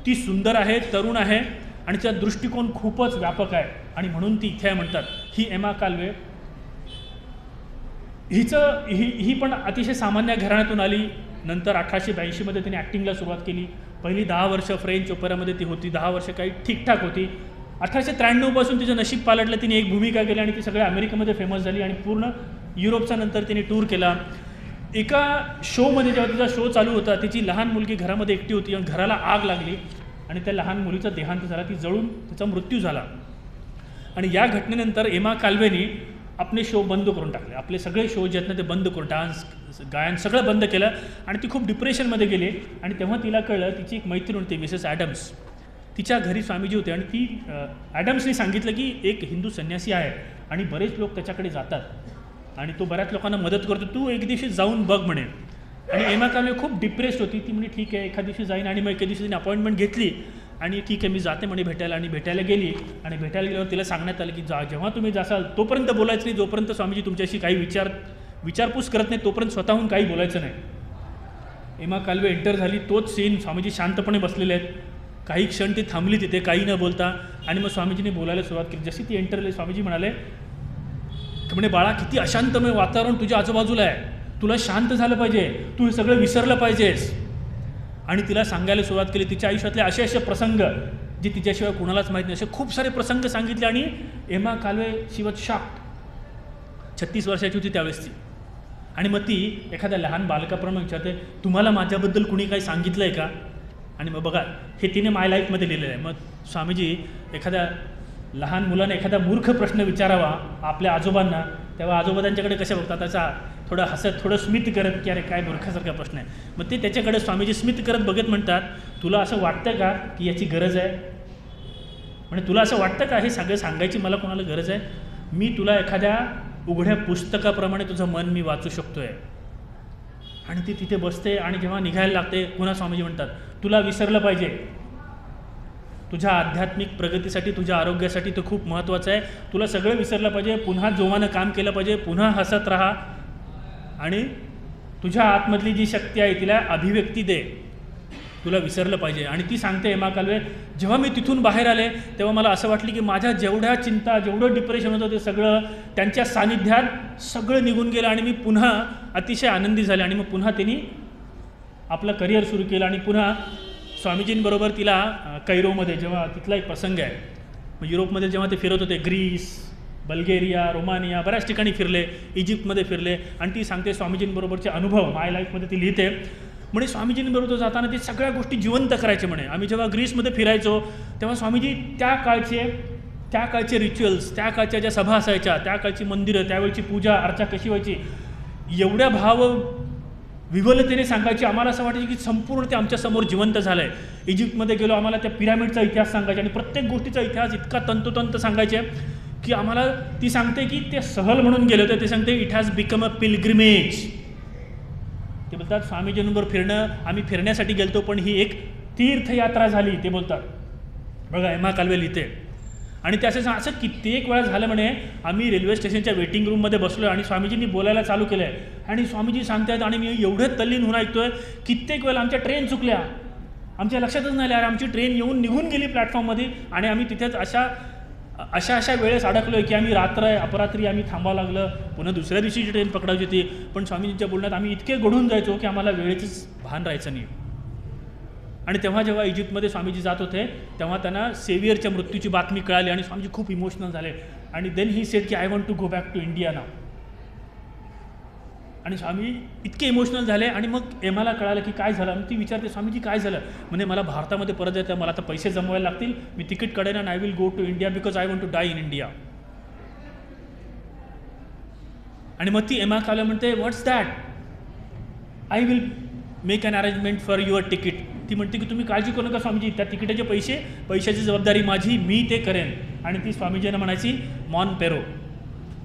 ती सुंदर आहे, तरुण आहे आणि तिचा दृष्टिकोन खूपच व्यापक आहे आणि म्हणून ती इथे आहे म्हणतात. ही एमा काल्वे, ही पण अतिशय सामान्य घराण्यातून आली. नंतर 1882मध्ये तिने ॲक्टिंगला सुरुवात केली. पहिली 10 वर्ष फ्रेंच ओपेरामध्ये ती होती, 10 वर्ष काही ठीकठाक होती. 1893 तिचं नशीब पालटलं, तिने एक भूमिका केली आणि ती सगळ्या अमेरिकेमध्ये फेमस झाली आणि पूर्ण युरोपचा नंतर तिने टूर केला. एका शोमध्ये जेव्हा तिचा शो चालू होता, तिची लहान मुलगी घरामध्ये एकटी होती आणि घराला आग लागली आणि त्या लहान मुलीचा देहांत झाला, ती जळून तिचा मृत्यू झाला. आणि या घटनेनंतर एमा काल्वेनी आपले शो बंद करून टाकले, आपले सगळे शो जे आहेत ना ते बंद करून, डान्स गायन सगळं बंद केलं आणि ती खूप डिप्रेशनमध्ये गेली. आणि तेव्हा तिला कळलं, तिची एक मैत्रीण होती मिसेस ॲडम्स, तिच्या घरी स्वामीजी होते आणि ती ॲडम्सनी सांगितलं की एक हिंदू संन्यासी आहे आणि बरेच लोक त्याच्याकडे जातात आणि तो बऱ्याच लोकांना मदत करतो, तू एक दिवशी जाऊन बघ म्हणे. आणि एमा काल्वे खूप डिप्रेस्ड होती. ती म्हणे ठीक आहे, एका दिवशी जाईन. आणि मग एका दिवशी तिने अपॉइंटमेंट घेतली आणि ठीक आहे मी जाते म्हणे भेटायला. आणि भेटायला गेली आणि भेटायला गेल्यावर तिला सांगण्यात आलं की जेव्हा तुम्ही जासाल तोपर्यंत बोलायचं नाही, जोपर्यंत स्वामीजी तुमच्याशी काही विचारपूस करत नाही तोपर्यंत स्वतःहून काही बोलायचं नाही. एमा काल्वे एंटर झाली, तोच सीन, स्वामीजी शांतपणे बसलेले आहेत. काही क्षण ती थांबली तिथे काही न बोलता आणि मग स्वामीजीने बोलायला सुरुवात केली. जशी ती एंटर झाली, स्वामीजी म्हणाले म्हणे बाळा किती अशांतमय वातावरण तुझ्या आजूबाजूला आहे, तुला शांत झालं पाहिजे, तू हे सगळं विसरलं पाहिजेस. आणि तिला सांगायला सुरुवात केली तिच्या आयुष्यातले असे प्रसंग जे तिच्याशिवाय कुणालाच माहीत नाही, असे खूप सारे प्रसंग सांगितले. आणि एमा काल्वे शी वॉज शॉक्ड. 36 वर्षाची होती त्यावेळेस ती. आणि मग ती एखाद्या लहान बालकाप्रमाणे विचारते, तुम्हाला माझ्याबद्दल कुणी काही सांगितलं आहे का? आणि मग बघा हे तिने माय लाईफमध्ये लिहिलेलं आहे. मग स्वामीजी एखाद्या लहान मुलाने एखादा मूर्ख प्रश्न विचारावा आपल्या आजोबांना, तेव्हा आजोबा त्यांच्याकडे कशा बघतात, त्याचा थोडं हसत थोडं स्मित करत की अरे काय मूर्खासारखा प्रश्न आहे. मग ते त्याच्याकडे स्वामीजी स्मित करत बघत म्हणतात, तुला असं वाटतं का की याची गरज आहे? म्हणजे तुला असं वाटतं का हे सगळं सांगायची मला कोणाला गरज आहे? मी तुला एखाद्या उघड्या पुस्तकाप्रमाणे तुझं मन मी वाचू शकतो आहे. आणि ती तिथे बसते आणि जेव्हा निघायला लागते पुन्हा स्वामीजी म्हणतात, तुला विसरलं पाहिजे, तुझ्या आध्यात्मिक प्रगतीसाठी, तुझ्या आरोग्यासाठी ते खूप महत्त्वाचं आहे. तुला सगळं विसरलं पाहिजे, पुन्हा जोमानं काम केलं पाहिजे, पुन्हा हसत राहा आणि तुझ्या आतमधली जी शक्ती आहे तिला अभिव्यक्ती दे, तुला विसरलं पाहिजे. आणि ती सांगते एमा काल्वे, जेव्हा मी तिथून बाहेर आले तेव्हा मला असं वाटलं की माझ्या जेवढ्या चिंता, जेवढं डिप्रेशन होतं ते सगळं त्यांच्या सानिध्यात सगळं निघून गेलं आणि मी पुन्हा अतिशय आनंदी झाले. आणि मग पुन्हा त्यांनी आपलं करिअर सुरू केलं आणि पुन्हा स्वामीजींबरोबर तिला कैरोमध्ये, जेव्हा तिथला एक प्रसंग आहे, मग युरोपमध्ये जेव्हा ते फिरत होते, ग्रीस, बल्गेरिया, रोमानिया, बऱ्याच ठिकाणी फिरले, इजिप्तमध्ये फिरले. आणि ती सांगते स्वामीजींबरोबरचे अनुभव माय लाईफमध्ये ती लिहिते. म्हणे स्वामीजींबरोबर जाताना ते सगळ्या गोष्टी जिवंत करायचे म्हणे. आम्ही जेव्हा ग्रीसमध्ये फिरायचो तेव्हा स्वामीजी त्या काळचे रिच्युअल्स, त्या काळच्या ज्या सभा असायच्या, त्या काळची मंदिरं, त्यावेळची पूजा अर्चा कशी व्हायची, एवढ्या विवलतेने सांगायची. आम्हाला असं वाटायचं की संपूर्ण ते आमच्यासमोर जिवंत झालं आहे. इजिप्तमध्ये गेलो, आम्हाला त्या पिरामिडचा इतिहास सांगायचे आणि प्रत्येक गोष्टीचा इतिहास इतका तंतोतंत सांगायचे की आम्हाला ती सांगते की ते सहल म्हणून गेले होते. ते सांगते it has become a pilgrimage. ते बोलतात स्वामीजींबरोबर फिरणं, आम्ही फिरण्यासाठी गेलतो पण ही एक तीर्थयात्रा झाली, ते बोलतात. बघा एमा काल्वे लिहिते. आणि त्याचं असं कित्येक वेळा झालं म्हणे, आम्ही रेल्वे स्टेशनच्या वेटिंग रूममध्ये बसलो आणि स्वामीजींनी बोलायला चालू केलं आहे आणि स्वामीजी सांगतायत आणि मी एवढं तल्लीन होऊन ऐकतोय. कित्येक वेळेला आमच्या ट्रेन चुकल्या, आमच्या लक्षातच नाही आलं, आमची ट्रेन येऊन निघून गेली प्लॅटफॉर्ममध्ये आणि आम्ही तिथेच अशा वेळेस अडकलो आहे की आम्ही अपरात्री आम्ही थांबावं लागलं, पुन्हा दुसऱ्या दिवशीची ट्रेन पकडायची होती. पण स्वामीजींच्या बोलण्यात आम्ही इतके गढून जायचो की आम्हाला वेळेचंच भान राहायचं नाही. आणि तेव्हा जेव्हा इजिप्तमध्ये स्वामीजी जात होते तेव्हा त्यांना सेवियरच्या मृत्यूची बातमी कळाली आणि स्वामीजी खूप इमोशनल झाले. आणि देन ही सेड की I want to go back to India now. आणि स्वामी इतके इमोशनल झाले. आणि मग एमाला कळालं की काय झालं. ती विचारते स्वामीजी काय झालं. म्हणजे मला भारतामध्ये परत जायचं, मला आता पैसे जमवायला लागतील, मी तिकीट काढेन आणि I will go to India because I want to die in India. आणि मग ती एमा काल्वे म्हणते what's that, I will make an arrangement for your ticket. ती म्हणते की तुम्ही काळजी करू नका स्वामीजी, त्या तिकिटाचे पैशाची जबाबदारी माझी, मी ते करेन. आणि ती स्वामीजींना म्हणायची मॉन पेरो,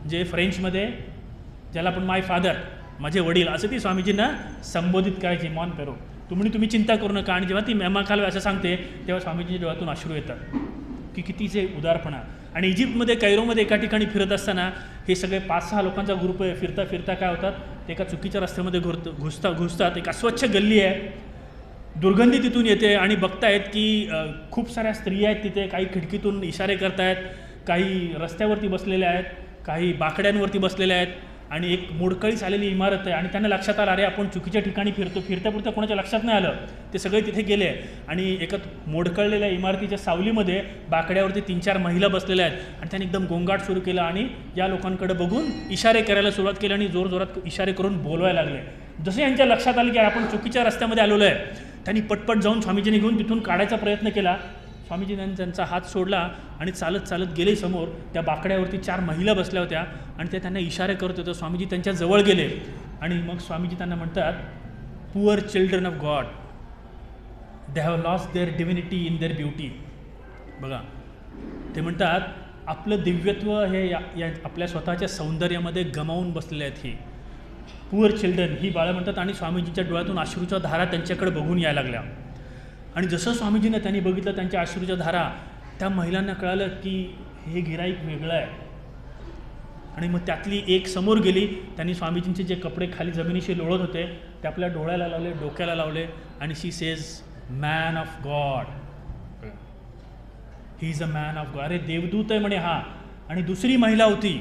जे फ्रेंचमध्ये ज्याला आपण माय फादर, माझे वडील, असं ती स्वामीजींना संबोधित करायची, मॉन पेरो. तुम्ही चिंता करू नका. आणि जेव्हा ती एमा कालवे असं सांगते तेव्हा स्वामीजींच्या डोळ्यातून अश्रू येतात की कितीचे उदारपणा. आणि इजिप्तमध्ये कैरोमध्ये एका ठिकाणी फिरत असताना हे सगळे 5-6 लोकांचा ग्रुप आहे. फिरता फिरता काय होतात, ते एका चुकीच्या रस्त्यामध्ये घुसतात. एक अस्वच्छ गल्ली आहे, दुर्गंधी तिथून येते आणि बघतायत की खूप साऱ्या स्त्रिया आहेत तिथे. काही खिडकीतून इशारे करतायत, काही रस्त्यावरती बसलेल्या आहेत, काही बाकड्यांवरती बसलेल्या आहेत. आणि एक मोडकळीस आलेली इमारत आहे. आणि त्यांना लक्षात आलं, अरे आपण चुकीच्या ठिकाणी फिरता कोणाच्या लक्षात नाही आलं. ते सगळे तिथे गेले आणि एका मोडकळलेल्या इमारतीच्या सावलीमध्ये बाकड्यावरती 3-4 महिला बसलेल्या आहेत. आणि त्यांनी एकदम गोंगाट सुरू केला आणि या लोकांकडे बघून इशारे करायला सुरुवात केली आणि जोरजोरात इशारे करून बोलवायला लागले. जसं यांच्या लक्षात आलं की आपण चुकीच्या रस्त्यामध्ये आलेलो आहे, त्यांनी पटपट जाऊन स्वामीजींनी घेऊन तिथून काढायचा प्रयत्न केला. स्वामीजींनी त्यांचा हात सोडला आणि चालत चालत गेले समोर. त्या बाकड्यावरती 4 महिला बसल्या होत्या आणि ते त्यांना इशारे करत होते. स्वामीजी त्यांच्या जवळ गेले आणि मग स्वामीजी त्यांना म्हणतात, poor children of God, they have lost their divinity in their beauty. बघा, ते म्हणतात आपलं दिव्यत्व हे या आपल्या स्वतःच्या सौंदर्यामध्ये गमावून बसलेले आहेत. ही पुअर चिल्ड्रन, ही बाळं म्हणतात. आणि स्वामीजींच्या डोळ्यातून अश्रूच्या धारा त्यांच्याकडे बघून यायला लागल्या. आणि जसं स्वामीजींना त्यांनी बघितलं त्यांच्या अश्रूच्या धारा, त्या महिलांना कळालं की हे गिराईक वेगळं आहे. आणि मग त्यातली एक समोर गेली. त्यांनी स्वामीजींचे जे कपडे खाली जमिनीशी लोळत होते ते आपल्या डोळ्याला लावले, डोक्याला लावले आणि she says man of God, he is a man of God. अरे देवदूत आहे म्हणे हा. आणि दुसरी महिला होती,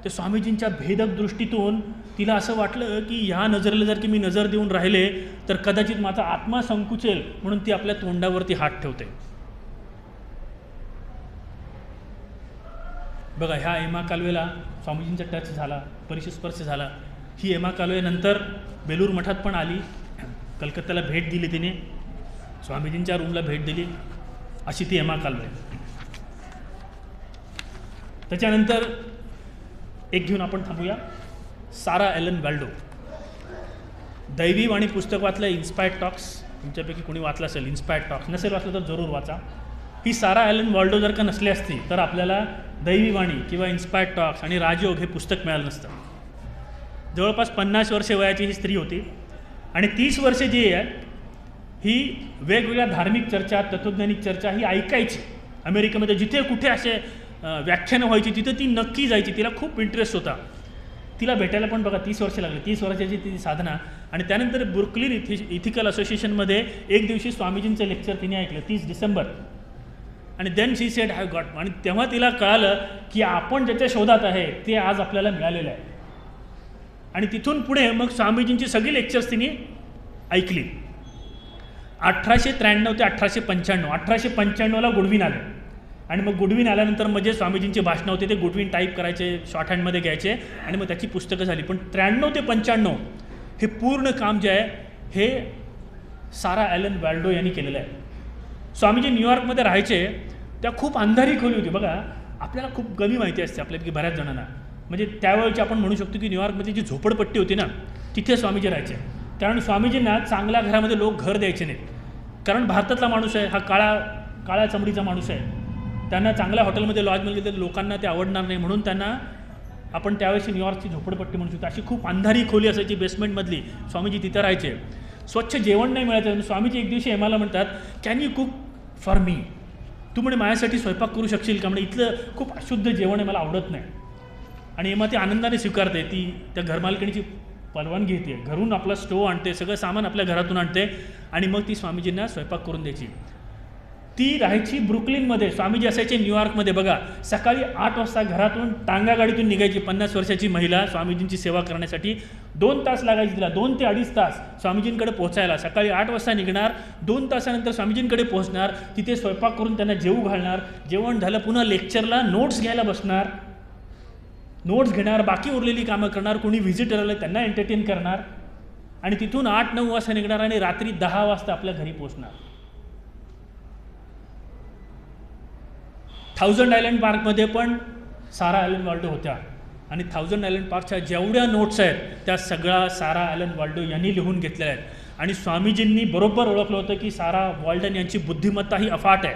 ते स्वामीजींच्या भेदक दृष्टीतून तिला असं वाटलं की ह्या नजरेला जर की मी नजर देऊन राहिले तर कदाचित माझा आत्मा संकुचेल, म्हणून ती आपल्या तोंडावरती हात ठेवते. बघा, ह्या एमा कालवेला स्वामीजींचा टच झाला, परिस्पर्श झाला. ही एमा कालवे नंतर बेलूर मठात पण आली, कलकत्त्याला भेट दिली तिने, स्वामीजींच्या रूमला भेट दिली. अशी ती एमा कालवे. त्याच्यानंतर एक घेऊन आपण थांबूया, सारा एलन वॅल्डो. दैवी वाणी पुस्तक वाचलं, इन्स्पायर्ड टॉक्स. तुमच्यापैकी कोणी वाचलं असेल इन्स्पायर्ड टॉक्स, नसेल वाचलं तर जरूर वाचा. ही सारा एलन वॅल्डो जर का नसली असती तर आपल्याला दैवी वाणी किंवा इन्स्पायर्ड टॉक्स आणि राजयोग हे पुस्तक मिळालं नसतं. जवळपास 50 वर्षे वयाची ही स्त्री होती आणि 30 वर्षे जी आहे ही वेगवेगळ्या धार्मिक चर्चा, तत्त्वज्ञानिक चर्चा ही ऐकायची. अमेरिकेमध्ये जिथे कुठे असे व्याख्यानं व्हायची तिथे ती नक्की जायची. तिला खूप इंटरेस्ट होता. तिला भेटायला पण बघा 30 वर्षे लागली. 30 वर्षाची ती साधना. आणि त्यानंतर ब्रुकलिन इथिकल असोसिएशनमध्ये एक दिवशी स्वामीजींचं लेक्चर तिने ऐकलं, 30 डिसेंबर. आणि then she said have got. आणि तेव्हा तिला कळालं की आपण ज्याच्या शोधात आहे ते आज आपल्याला मिळालेलं आहे. आणि तिथून पुढे मग स्वामीजींची सगळी लेक्चर्स तिने ऐकली. 1893 ते 1895, 1895ला गुडविन आले. आणि मग गुडविन आल्यानंतर मग जे स्वामीजींची भाषणं होते ते गुडविन टाईप करायचे, शॉर्ट हँडमध्ये घ्यायचे आणि मग त्याची पुस्तकं झाली. पण 93 ते 95 हे पूर्ण काम जे आहे हे सारा एलन वॅल्डो यांनी केलेलं आहे. स्वामीजी न्यूयॉर्कमध्ये राहायचे. त्या खूप अंधारी खोली होती. बघा, आपल्याला खूप कमी माहिती असते आपल्यापैकी बऱ्याच जणांना. म्हणजे त्यावेळेची आपण म्हणू शकतो की न्यूयॉर्कमध्ये जी झोपडपट्टी होती ना, तिथे स्वामीजी राहायचे. कारण स्वामीजींना चांगल्या घरामध्ये लोक घर द्यायचे नाहीत. कारण भारतातला माणूस आहे हा, काळ्या चमडीचा माणूस आहे. त्यांना चांगल्या हॉटेलमध्ये लॉजमध्ये गेले तर लोकांना ते आवडणार नाही, म्हणून त्यांना आपण त्यावेळेस न्यूयॉर्कची झोपडपट्टी म्हणू शकतो. अशी खूप अंधारी खोली असायची बेसमेंटमधली. स्वामीजी तिथं राहायचे. स्वच्छ जेवण नाही मिळायचं. स्वामीजी एक दिवशी एमाला म्हणतात, can you cook for me, तू म्हणे माझ्यासाठी स्वयंपाक करू शकशील का? म्हणजे इथलं खूप अशुद्ध जेवण आहे, मला आवडत नाही. आणि एमा ती आनंदाने स्वीकारते. ती त्या घरमालकिणीची परवानगी घेते, घरून आपला स्टोव आणते, सगळं सामान आपल्या घरातून आणते आणि मग ती स्वामीजींना स्वयंपाक करून द्यायची. ती राहायची ब्रुकलिनमध्ये. स्वामीजी असायचे न्यूयॉर्कमध्ये. बघा, सकाळी 8 वाजता घरातून टांगा गाडीतून निघायची 50 वर्षाची महिला स्वामीजींची सेवा करण्यासाठी. 2 तास लागायची तिला, 2 ते 2.5 तास स्वामीजींकडे पोहोचायला. सकाळी 8 वाजता निघणार, 2 तासानंतर स्वामीजींकडे पोहोचणार, तिथे स्वयंपाक करून त्यांना जेवू घालणार. जेवण झालं पुन्हा लेक्चरला नोट्स घ्यायला बसणार, नोट्स घेणार, बाकी उरलेली कामं करणार, कोणी व्हिजिटर आले त्यांना एंटरटेन करणार आणि तिथून 8-9 वाजता निघणार आणि रात्री 10 वाजता आपल्या घरी पोहोचणार. 1000 आयलंड पार्कमध्ये पण सारा एलन वॅल्डो होत्या आणि 1000 आयलंड पार्कच्या जेवढ्या नोट्स आहेत त्या सगळ्या सारा एलन वॅल्डो यांनी लिहून घेतलेल्या आहेत. आणि स्वामीजींनी बरोबर ओळखलं होतं की सारा वॉल्डन यांची बुद्धिमत्ता ही अफाट आहे.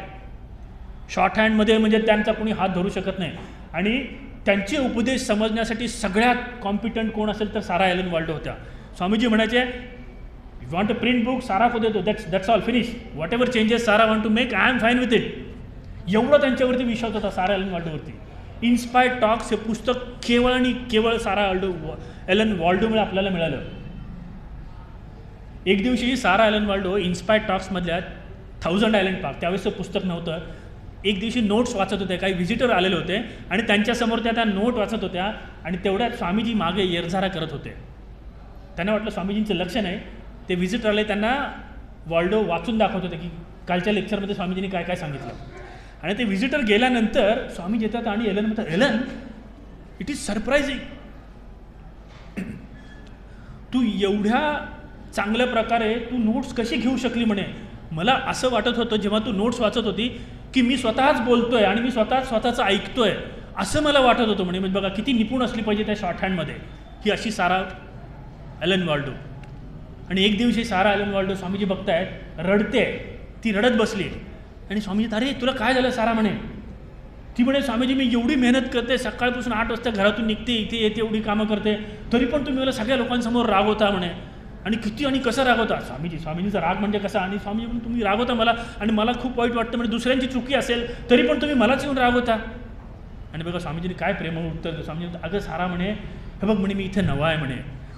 शॉर्ट हँडमध्ये म्हणजे त्यांचा कोणी हात धरू शकत नाही. आणि त्यांचे उपदेश समजण्यासाठी सगळ्यात कॉम्पिटंट कोण असेल तर सारा एलन वाल्डो होत्या. स्वामीजी म्हणायचे, you want to print book, Sara को देतो, that's all, finish. What changes Sara want to make, I am fine with it. एवढं त्यांच्यावरती विश्वास होता सारा एलन वाल्डोवरती. इन्स्पायर्ड टॉक्स हे पुस्तक केवळ आणि केवळ सारा एलन वाल्डोमुळे आपल्याला मिळालं. एक दिवशी सारा एलन वाल्डो इन्स्पायर्ड टॉक्समधल्या 1000 आयलंड पार्क, त्यावेळेस पुस्तक नव्हतं, एक दिवशी नोट्स वाचत होते. काही व्हिजिटर आलेले होते आणि त्यांच्यासमोर त्या नोट वाचत होत्या आणि तेवढ्यात स्वामीजी मागे येरझारा करत होते. त्यांना वाटलं स्वामीजींचं लक्ष नाही. ते व्हिजिटर आले, त्यांना वाल्डो वाचून दाखवत होते की कालच्या लेक्चरमध्ये स्वामीजींनी काय काय सांगितलं. आणि ते व्हिजिटर गेल्यानंतर स्वामीजी येतात आणि एलन म्हणतात, एलन, इट इज सरप्रायझिंग, तू एवढ्या चांगल्या प्रकारे तू नोट्स कशी घेऊ शकली म्हणे. मला असं वाटत होतं जेव्हा तू नोट्स वाचत होती की मी स्वतःच बोलतोय आणि मी स्वतःचं ऐकतोय, असं मला वाटत होतं म्हणे. म्हणजे बघा किती निपुण असली पाहिजे त्या शॉर्ट हँडमध्ये, ही अशी सारा एलन वाल्डो. आणि एक दिवशी सारा एलन वाल्डो स्वामीजी बघतायत, रडते. ती रडत बसली आणि स्वामीजी, अरे तुला काय झालं सारा म्हणे. ती म्हणे, स्वामीजी मी एवढी मेहनत करते, सकाळपासून 8 वाजता घरातून निघते, इथे येते, एवढी कामं करते, तरी पण तुम्ही मला सगळ्या लोकांसमोर रागवता म्हणे. आणि किती आणि कसं रागवता. स्वामीजीचा राग म्हणजे कसा. आणि स्वामीजी म्हणून तुम्ही रागवता मला आणि मला खूप वाईट वाटतं म्हणजे दुसऱ्यांची चुकी असेल तरी पण तुम्ही मलाच येऊन रागवता. आणि बघा स्वामीजीने काय प्रेमळ उत्तर दिलं. स्वामीजी, अगं सारा म्हणे, हे बघ म्हणे, मी इथे नवा आहे म्हणे,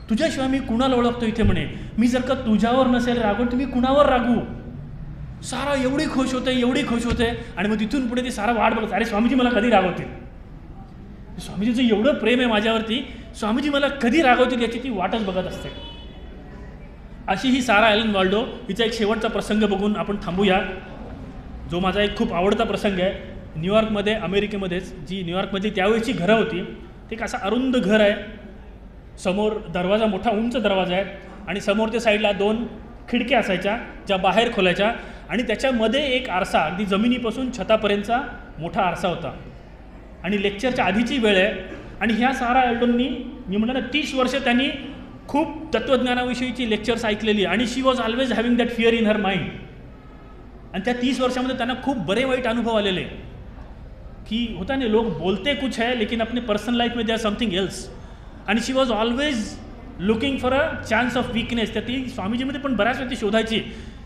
तुझ्याशिवाय मी कुणाला ओळखतो इथे म्हणे, मी जर का तुझ्यावर नसेल रागवून तुम्ही कुणावर रागू. सारा एवढी खुश होते. आणि मग तिथून पुढे ती सारा वाट बघत, अरे स्वामीजी मला कधी रागवतील, स्वामीजीचं एवढं प्रेम आहे माझ्यावरती, स्वामीजी मला कधी रागवतील याची ती वाटच बघत असते. अशी ही सारा एलन वाल्डो. हिचा एक शेवटचा प्रसंग बघून आपण थांबूया, जो माझा एक खूप आवडता प्रसंग आहे. न्यूयॉर्कमध्ये, अमेरिकेमध्येच जी न्यूयॉर्कमधली त्यावेळेची घरं होती, ते एक असं अरुंद घर आहे. समोर दरवाजा, मोठा उंच दरवाजा आहे आणि समोरच्या साईडला 2 खिडक्या असायच्या ज्या बाहेर खोलायच्या आणि त्याच्यामध्ये एक आरसा, अगदी जमिनीपासून छतापर्यंतचा मोठा आरसा होता. आणि लेक्चरच्या आधीची वेळ आहे आणि ह्या सारा एल्डोंनी, मी म्हटलं ना, 30 वर्ष त्यांनी खूप तत्त्वज्ञानाविषयीची लेक्चर्स ऐकलेली आणि she was always having that fear in her mind. आणि त्या 30 वर्षामध्ये त्यांना खूप बरे वाईट अनुभव आलेले की होता नाही, लोक बोलते कुछ है लेकिन अपने पर्सनल लाईफ में दे आर समथिंग एल्स. आणि she was always looking for a chance of weakness. त्या ती स्वामीजीमध्ये पण बऱ्याच वेळी शोधायची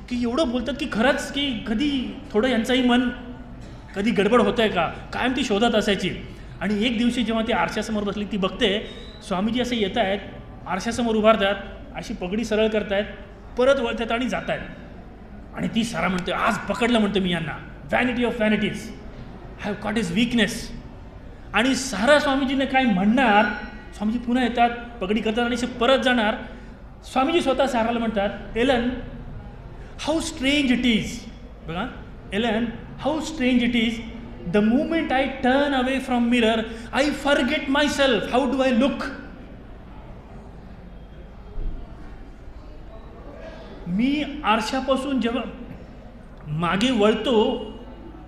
की एवढं बोलतात की खरंच की कधी थोडं यांचंही मन कधी गडबड होतं आहे का, कायम ती शोधत असायची. आणि एक दिवशी जेव्हा ती आरशासमोर बसली, ती बघते स्वामीजी असे येत आहेत, आरशासमोर उभारतात, अशी पगडी सरळ करतायत, परत वळतात आणि जात आहेत. आणि ती सारा म्हणते, आज पकडलं म्हणते मी यांना, vanity of vanities, have caught his weakness. आणि सारा स्वामीजीने काय म्हणणार, स्वामीजी पुन्हा येतात, पगडी करतात आणि परत जाणार. स्वामीजी स्वतः साराला म्हणतात, Ellen, how strange it is. बघा, Ellen, how strange it is, the moment I turn away from mirror I forget my self, how do I look. मी आरशापासून जेव्हा मागे वळतो,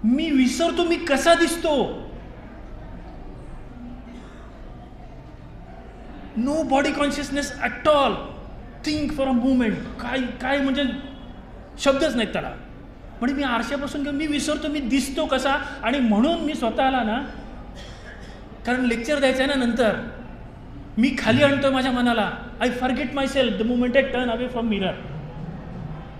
मी विसरतो मी कसा दिसतो. No body consciousness at all. Think for a moment. काय म्हणजे शब्दच नाहीत त्याला. म्हणजे मी आरशापासून घेऊन मी विसरतो मी दिसतो कसा. आणि म्हणून मी स्वतःला ना, कारण लेक्चर द्यायचं आहे ना नंतर, मी खाली आणतो माझ्या मनाला. I forget my self the moment I turn away from mirror.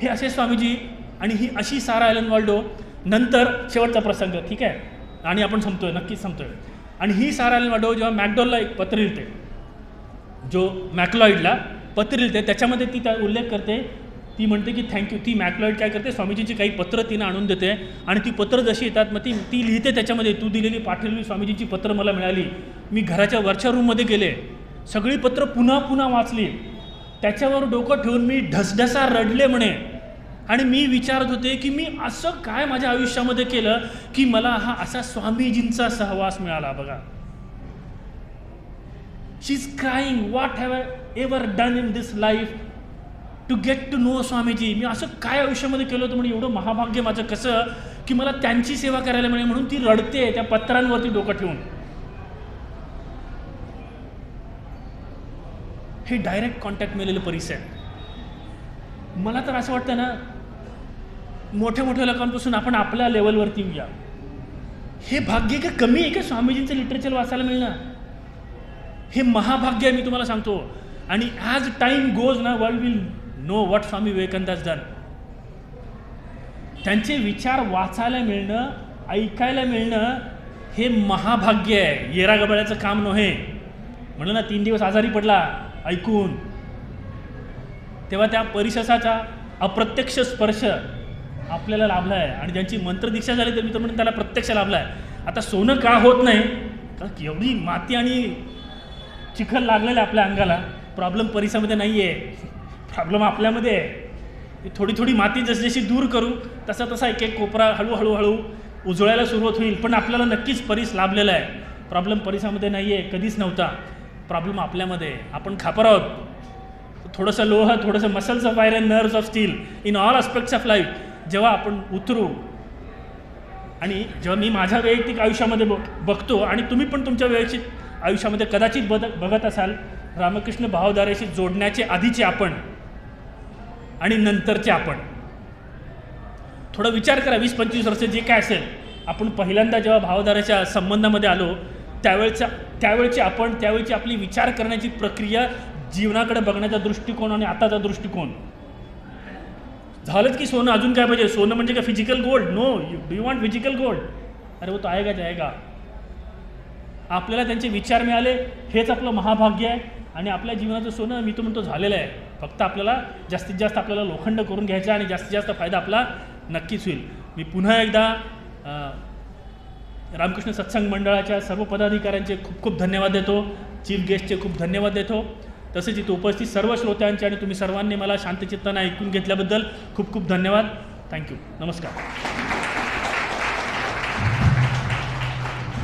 हे असे स्वामीजी. आणि ही अशी सारा एलन वाल्डो. नंतर शेवटचा प्रसंग, ठीक आहे, आणि आपण संपतोय, नक्कीच संपतोय. आणि ही सारा एलन वाल्डो जेव्हा मॅकडॉलला एक पत्र लिहिते, जो मॅकलॉईडला पत्र लिहिते, त्याच्यामध्ये ती त्या उल्लेख करते, ती म्हणते की थँक्यू. ती मॅकलॉईड काय करते, स्वामीजीची काही पत्र तिनं आणून देते आणि ती पत्र जशी येतात मग ती लिहिते त्याच्यामध्ये, तू दिलेली पाठवलेली स्वामीजीची पत्र मला मिळाली. मी घराच्या वरच्या रूममध्ये गेले, सगळी पत्र पुन्हा पुन्हा वाचली, त्याच्यावर डोकं ठेवून मी ढसढसा रडले म्हणे. आणि मी विचारत होते की मी असं काय माझ्या आयुष्यामध्ये केलं की मला हा असा स्वामीजींचा सहवास मिळाला. बघा, she is crying, what have I ever done in this life to get to know Swamiji. मी असं काय आयुष्यामध्ये केलं होतं म्हणजे एवढं महाभाग्य माझं कसं की मला त्यांची सेवा करायला मिळेल. म्हणून ती रडते त्या पत्रांवरती डोकं ठेवून. हे डायरेक्ट कॉन्टॅक्ट मिळालेलं परिसर. मला तर असं वाटतं ना, मोठ्या मोठ्या लोकांपासून आपण आपल्या लेवलवरती येऊया. हे भाग्य का कमी आहे का स्वामीजींचं लिटरेचर वाचायला मिळणं? हे महाभाग्य आहे, मी तुम्हाला सांगतो. आणि ॲज टाईम गोज ना, world will know what Swami Vivekananda has done. त्यांचे विचार वाचायला मिळणं, ऐकायला मिळणं हे महाभाग्य आहे, येरा गबाळ्याचं काम नव्हे. म्हणलं ना 3 दिवस आजारी पडला ऐकून, तेव्हा त्या परिसराचा अप्रत्यक्ष स्पर्श आपल्याला लाभला आहे. आणि ज्यांची मंत्रदीक्षा झाली तर मी तर म्हणून त्याला प्रत्यक्ष लाभला आहे. आता सोनं का होत नाही? कारण एवढी माती आणि चिखल लागलेलं आहे आपल्या अंगाला. प्रॉब्लेम परिसरामध्ये नाही आहे, प्रॉब्लेम आपल्यामध्ये आहे. थोडी थोडी माती जशी दूर करू तसा तसा एक एक कोपरा हळूहळू उजळायला सुरुवात होईल. पण आपल्याला नक्कीच परिस लाभलेला आहे. प्रॉब्लेम परिसरामध्ये नाही आहे, कधीच नव्हता. प्रॉब्लेम आपल्यामध्ये आहे. आपण खापर आहोत. थोडंसं लोह, थोडंसं muscles of iron, nerves of steel in all aspects of life. जेव्हा आपण उतरू आणि जेव्हा मी माझ्या वैयक्तिक आयुष्यामध्ये बघतो आणि तुम्ही पण तुमच्या वैयक्तिक आयुष्यामध्ये कदाचित बघत असाल, रामकृष्ण भावधारेशी जोडण्याचे आधीचे आपण आणि नंतरचे आपण. थोडा विचार करा, 20-25 वर्ष जे काय असेल, आपण पहिल्यांदा जेव्हा भावधारेच्या संबंधामध्ये आलो त्यावेळची आपण, त्यावेळची आपली विचार करण्याची प्रक्रिया, जीवनाकडे बघण्याचा दृष्टिकोन आणि आताचा दृष्टिकोन. झालंच की सोनं अजून काय पाहिजे? सोनं म्हणजे काय physical gold? No, do you want physical gold? अरे वो तो आएगा जाएगा. आपल्याला त्यांचे विचार मिळाले, हेच आपलं महाभाग्य आहे. आणि आपल्या जीवनाचं सोनं मी तो म्हणतो झालेलं आहे. फक्त आपल्याला जास्तीत जास्त आपल्याला लोखंड करून घ्यायचं आणि जास्तीत जास्त फायदा आपला नक्कीच होईल. मी पुन्हा एकदा रामकृष्ण सत्संग मंडळाच्या सर्व पदाधिकाऱ्यांचे खूप खूप धन्यवाद देतो. चीफ गेस्टचे खूप धन्यवाद देतो. तसेच इथे उपस्थित सर्व श्रोत्यांचे आणि तुम्ही सर्वांनी मला शांतचित्ताने ऐकून घेतल्याबद्दल खूप खूप धन्यवाद. थँक्यू. नमस्कार.